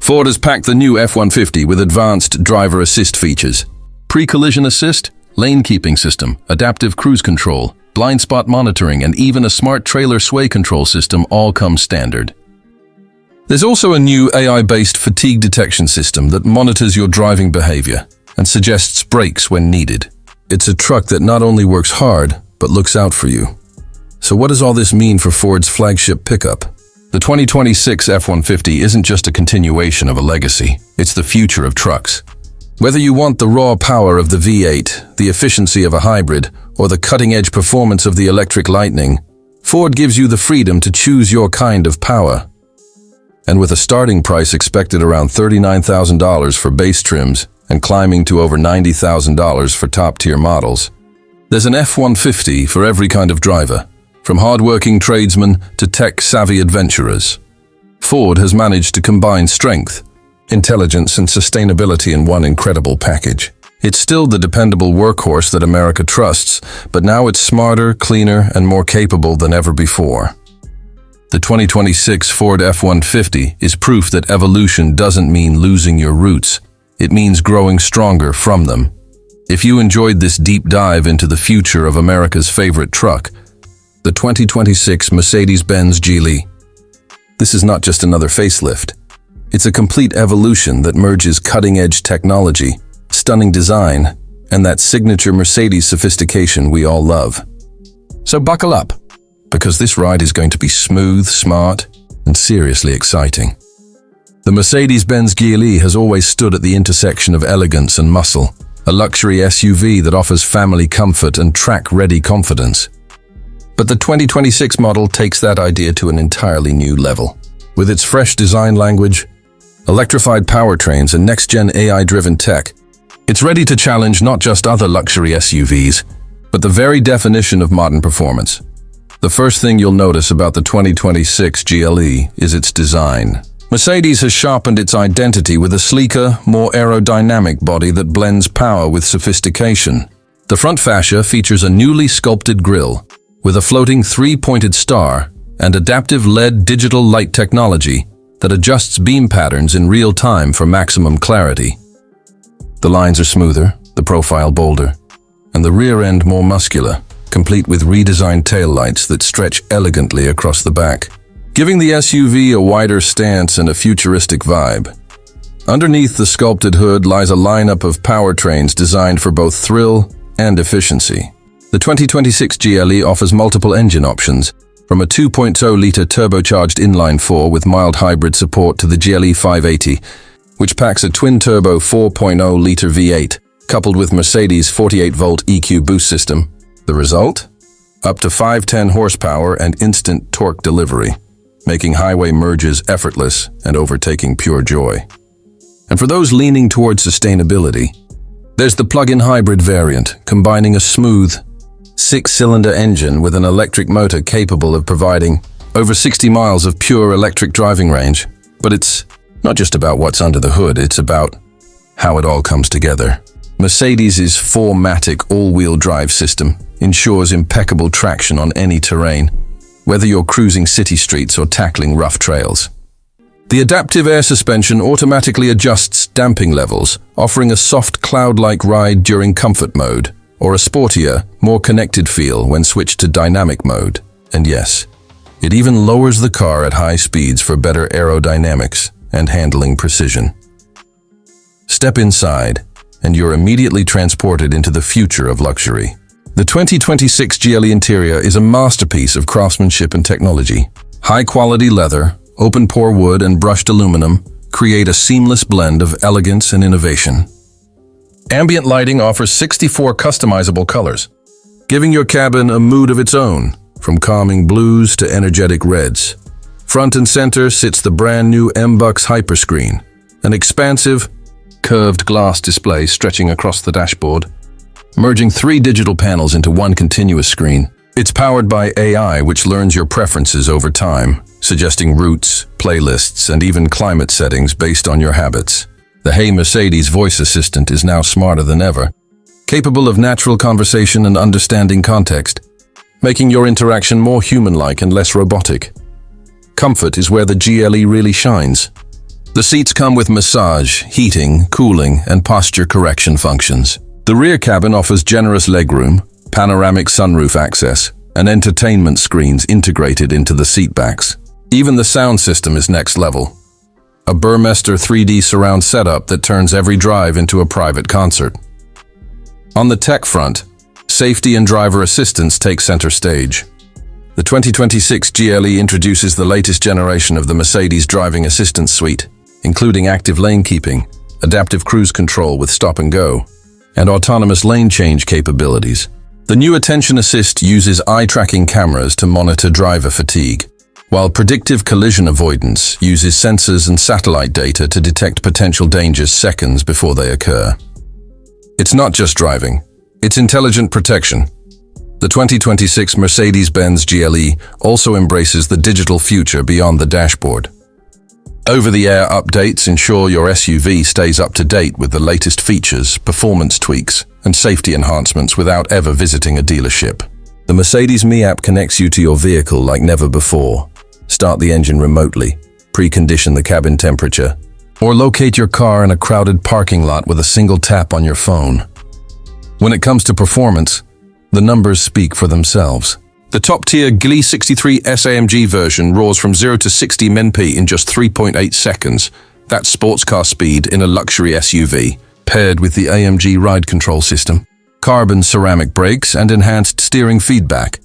Ford has packed the new F-150 with advanced driver assist features. Pre-collision assist, lane keeping system, adaptive cruise control, blind spot monitoring, and even a smart trailer sway control system all come standard. There's also a new AI-based fatigue detection system that monitors your driving behavior and suggests brakes when needed. It's a truck that not only works hard, but looks out for you. So what does all this mean for Ford's flagship pickup? The 2026 F-150 isn't just a continuation of a legacy, it's the future of trucks. Whether you want the raw power of the V8, the efficiency of a hybrid, or the cutting-edge performance of the electric Lightning, Ford gives you the freedom to choose your kind of power. And with a starting price expected around $39,000 for base trims and climbing to over $90,000 for top-tier models, there's an F-150 for every kind of driver, from hard-working tradesmen to tech-savvy adventurers. Ford has managed to combine strength, intelligence, and sustainability in one incredible package. It's still the dependable workhorse that America trusts, but now it's smarter, cleaner, and more capable than ever before. The 2026 Ford F-150 is proof that evolution doesn't mean losing your roots. It means growing stronger from them. If you enjoyed this deep dive into the future of America's favorite truck, the 2026 Mercedes-Benz GLE. This is not just another facelift. It's a complete evolution that merges cutting-edge technology, stunning design, and that signature Mercedes sophistication we all love. So buckle up, because this ride is going to be smooth, smart, and seriously exciting. The Mercedes-Benz GLE has always stood at the intersection of elegance and muscle, a luxury SUV that offers family comfort and track-ready confidence. But the 2026 model takes that idea to an entirely new level. With its fresh design language, electrified powertrains, and next-gen AI-driven tech, it's ready to challenge not just other luxury SUVs, but the very definition of modern performance. The first thing you'll notice about the 2026 GLE is its design. Mercedes has sharpened its identity with a sleeker, more aerodynamic body that blends power with sophistication. The front fascia features a newly sculpted grille, with a floating three-pointed star and adaptive LED digital light technology that adjusts beam patterns in real time for maximum clarity. The lines are smoother, the profile bolder, and the rear end more muscular, complete with redesigned taillights that stretch elegantly across the back, giving the SUV a wider stance and a futuristic vibe. Underneath the sculpted hood lies a lineup of powertrains designed for both thrill and efficiency. The 2026 GLE offers multiple engine options, from a 2.0-liter turbocharged inline-4 with mild hybrid support to the GLE 580, which packs a twin-turbo 4.0-liter V8, coupled with Mercedes' 48-volt EQ boost system. The result? Up to 510 horsepower and instant torque delivery, making highway merges effortless and overtaking pure joy. And for those leaning towards sustainability, there's the plug-in hybrid variant, combining a smooth, six-cylinder engine with an electric motor capable of providing over 60 miles of pure electric driving range. But it's not just about what's under the hood, it's about how it all comes together. Mercedes' 4MATIC all-wheel drive system ensures impeccable traction on any terrain, whether you're cruising city streets or tackling rough trails. The adaptive air suspension automatically adjusts damping levels, offering a soft cloud-like ride during comfort mode, or a sportier, more connected feel when switched to dynamic mode. And yes, it even lowers the car at high speeds for better aerodynamics and handling precision. Step inside, and you're immediately transported into the future of luxury. The 2026 GLE interior is a masterpiece of craftsmanship and technology. High-quality leather, open-pore wood, and brushed aluminum create a seamless blend of elegance and innovation. Ambient lighting offers 64 customizable colors, giving your cabin a mood of its own, from calming blues to energetic reds. Front and center sits the brand new M-Bucks Hyperscreen, an expansive, curved glass display stretching across the dashboard, merging 3 digital panels into one continuous screen. It's powered by AI, which learns your preferences over time, suggesting routes, playlists, and even climate settings based on your habits. The Hey Mercedes voice assistant is now smarter than ever, capable of natural conversation and understanding context, making your interaction more human-like and less robotic. Comfort is where the GLE really shines. The seats come with massage, heating, cooling, and posture correction functions. The rear cabin offers generous legroom, panoramic sunroof access, and entertainment screens integrated into the seatbacks. Even the sound system is next level. A Burmester 3D surround setup that turns every drive into a private concert. On the tech front, safety and driver assistance take center stage. The 2026 GLE introduces the latest generation of the Mercedes driving assistance suite, including active lane keeping, adaptive cruise control with stop and go, and autonomous lane change capabilities. The new Attention Assist uses eye-tracking cameras to monitor driver fatigue, while predictive collision avoidance uses sensors and satellite data to detect potential dangers seconds before they occur. It's not just driving, it's intelligent protection. The 2026 Mercedes-Benz GLE also embraces the digital future beyond the dashboard. Over-the-air updates ensure your SUV stays up to date with the latest features, performance tweaks, and safety enhancements without ever visiting a dealership. The Mercedes Me app connects you to your vehicle like never before. Start the engine remotely, precondition the cabin temperature, or locate your car in a crowded parking lot with a single tap on your phone. When it comes to performance, the numbers speak for themselves. The top-tier GLE 63S AMG version roars from 0 to 60 mph in just 3.8 seconds. That's sports car speed in a luxury SUV, paired with the AMG ride control system, carbon ceramic brakes, and enhanced steering feedback.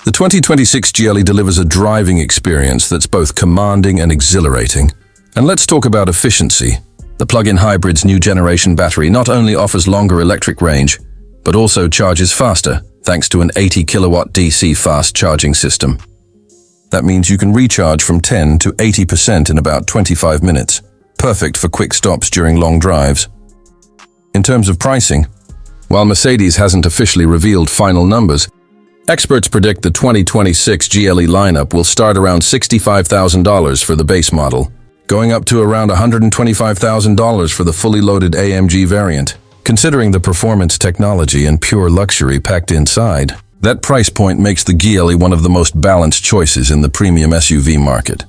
The 2026 GLE delivers a driving experience that's both commanding and exhilarating. And let's talk about efficiency. The plug-in hybrid's new generation battery not only offers longer electric range, but also charges faster, thanks to an 80 kilowatt DC fast charging system. That means you can recharge from 10 to 80% in about 25 minutes, perfect for quick stops during long drives. In terms of pricing, while Mercedes hasn't officially revealed final numbers, experts predict the 2026 GLE lineup will start around $65,000 for the base model, going up to around $125,000 for the fully loaded AMG variant. Considering the performance, technology, and pure luxury packed inside, that price point makes the GLE one of the most balanced choices in the premium SUV market.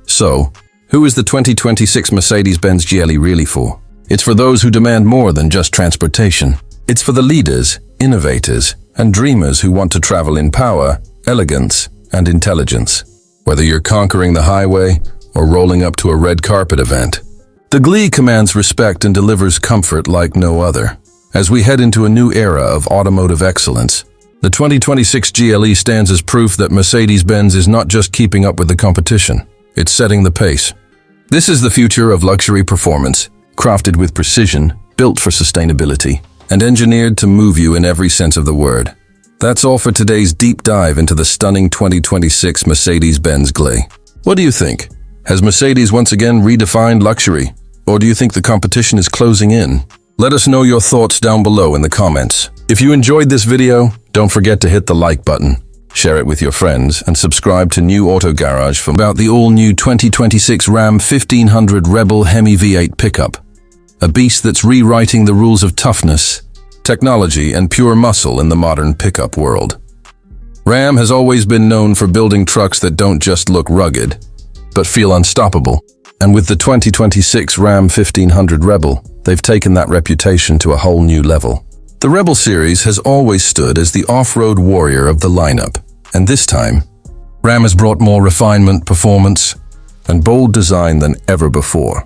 So, who is the 2026 Mercedes-Benz GLE really for? It's for those who demand more than just transportation. It's for the leaders, innovators, and dreamers who want to travel in power, elegance, and intelligence. Whether you're conquering the highway or rolling up to a red carpet event, the GLE commands respect and delivers comfort like no other. As we head into a new era of automotive excellence, the 2026 GLE stands as proof that Mercedes-Benz is not just keeping up with the competition, it's setting the pace. This is the future of luxury performance, crafted with precision, built for sustainability, and engineered to move you in every sense of the word. That's all for today's deep dive into the stunning 2026 Mercedes-Benz GLE. What do you think? Has Mercedes once again redefined luxury? Or do you think the competition is closing in? Let us know your thoughts down below in the comments. If you enjoyed this video, don't forget to hit the like button, share it with your friends, and subscribe to New Auto Garage for about the all-new 2026 Ram 1500 Rebel Hemi V8 pickup. A beast that's rewriting the rules of toughness, technology, and pure muscle in the modern pickup world. Ram has always been known for building trucks that don't just look rugged, but feel unstoppable. And with the 2026 Ram 1500 Rebel, they've taken that reputation to a whole new level. The Rebel series has always stood as the off-road warrior of the lineup, and this time, Ram has brought more refinement, performance, and bold design than ever before.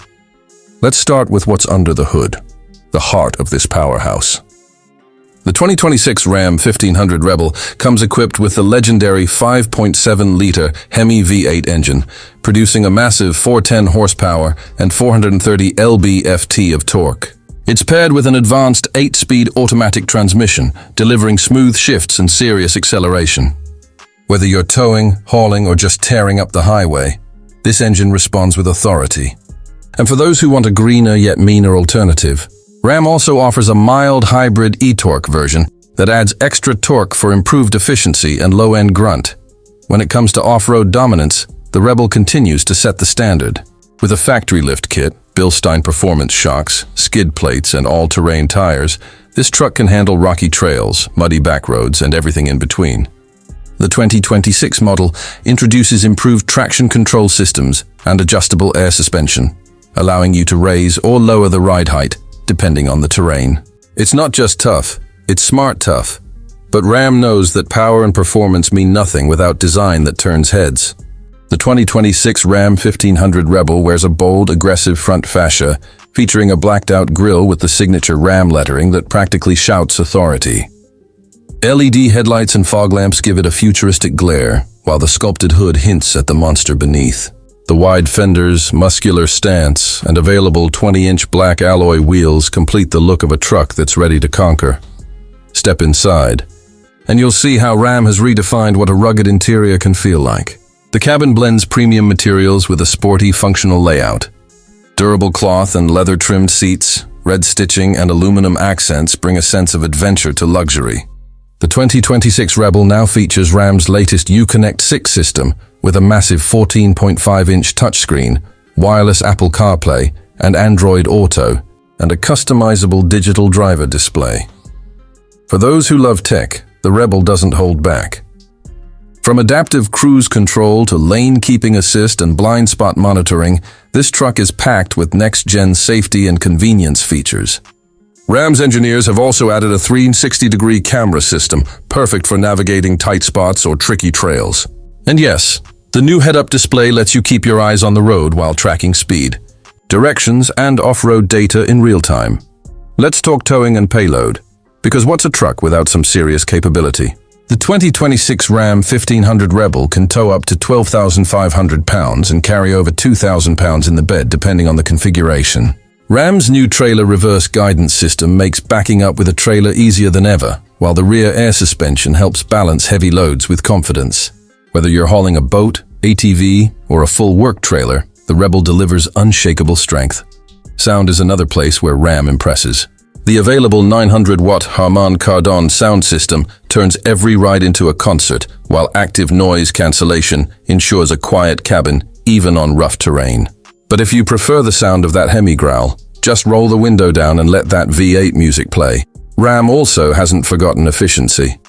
Let's start with what's under the hood, the heart of this powerhouse. The 2026 Ram 1500 Rebel comes equipped with the legendary 5.7-liter Hemi V8 engine, producing a massive 410 horsepower and 430 lb-ft of torque. It's paired with an advanced 8-speed automatic transmission, delivering smooth shifts and serious acceleration. Whether you're towing, hauling, or just tearing up the highway, this engine responds with authority. And for those who want a greener yet meaner alternative, Ram also offers a mild hybrid e-torque version that adds extra torque for improved efficiency and low-end grunt. When it comes to off-road dominance, the Rebel continues to set the standard. With a factory lift kit, Bilstein performance shocks, skid plates, and all-terrain tires, this truck can handle rocky trails, muddy back roads, and everything in between. the 2026 model, introduces improved traction control systems and adjustable air suspension, allowing you to raise or lower the ride height, depending on the terrain. It's not just tough, it's smart tough. But Ram knows that power and performance mean nothing without design that turns heads. The 2026 Ram 1500 Rebel wears a bold, aggressive front fascia, featuring a blacked-out grille with the signature Ram lettering that practically shouts authority. LED headlights and fog lamps give it a futuristic glare, while the sculpted hood hints at the monster beneath. The wide fenders, muscular stance, and available 20-inch black alloy wheels complete the look of a truck that's ready to conquer. Step inside, and you'll see how Ram has redefined what a rugged interior can feel like. The cabin blends premium materials with a sporty, functional layout. Durable cloth and leather-trimmed seats, red stitching, and aluminum accents bring a sense of adventure to luxury. The 2026 Rebel now features Ram's latest Uconnect 6 system with a massive 14.5-inch touchscreen, wireless Apple CarPlay and Android Auto, and a customizable digital driver display. For those who love tech, the Rebel doesn't hold back. From adaptive cruise control to lane-keeping assist and blind spot monitoring, this truck is packed with next-gen safety and convenience features. Ram's engineers have also added a 360-degree camera system, perfect for navigating tight spots or tricky trails. And yes, the new head-up display lets you keep your eyes on the road while tracking speed, directions, and off-road data in real time. Let's talk towing and payload, because what's a truck without some serious capability? The 2026 Ram 1500 Rebel can tow up to 12,500 pounds and carry over 2,000 pounds in the bed depending on the configuration. Ram's new trailer reverse guidance system makes backing up with a trailer easier than ever, while the rear air suspension helps balance heavy loads with confidence. Whether you're hauling a boat, ATV, or a full work trailer, the Rebel delivers unshakable strength. Sound is another place where Ram impresses. The available 900-watt Harman Kardon sound system turns every ride into a concert, while active noise cancellation ensures a quiet cabin even on rough terrain. But if you prefer the sound of that Hemi growl, just roll the window down and let that V8 music play. Ram also hasn't forgotten efficiency.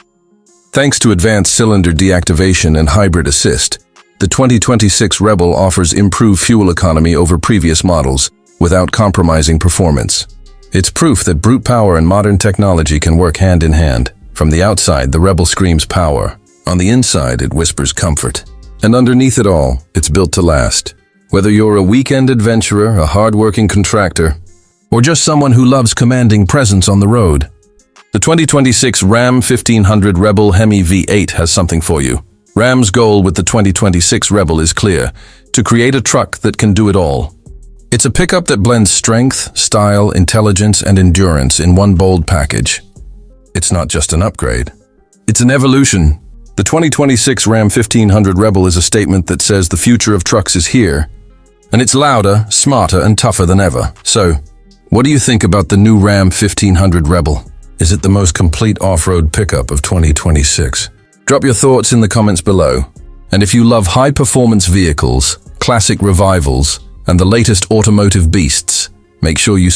Thanks to advanced cylinder deactivation and hybrid assist, the 2026 Rebel offers improved fuel economy over previous models without compromising performance. It's proof that brute power and modern technology can work hand in hand. From the outside, the Rebel screams power. On the inside, it whispers comfort. And underneath it all, it's built to last. Whether you're a weekend adventurer, a hard-working contractor, or just someone who loves commanding presence on the road, the 2026 Ram 1500 Rebel Hemi V8 has something for you. Ram's goal with the 2026 Rebel is clear: to create a truck that can do it all. It's a pickup that blends strength, style, intelligence, and endurance in one bold package. It's not just an upgrade. It's an evolution. The 2026 Ram 1500 Rebel is a statement that says the future of trucks is here, and it's louder, smarter, and tougher than ever. So, what do you think about the new Ram 1500 Rebel? Is it the most complete off-road pickup of 2026? Drop your thoughts in the comments below. And if you love high-performance vehicles, classic revivals, and the latest automotive beasts, make sure you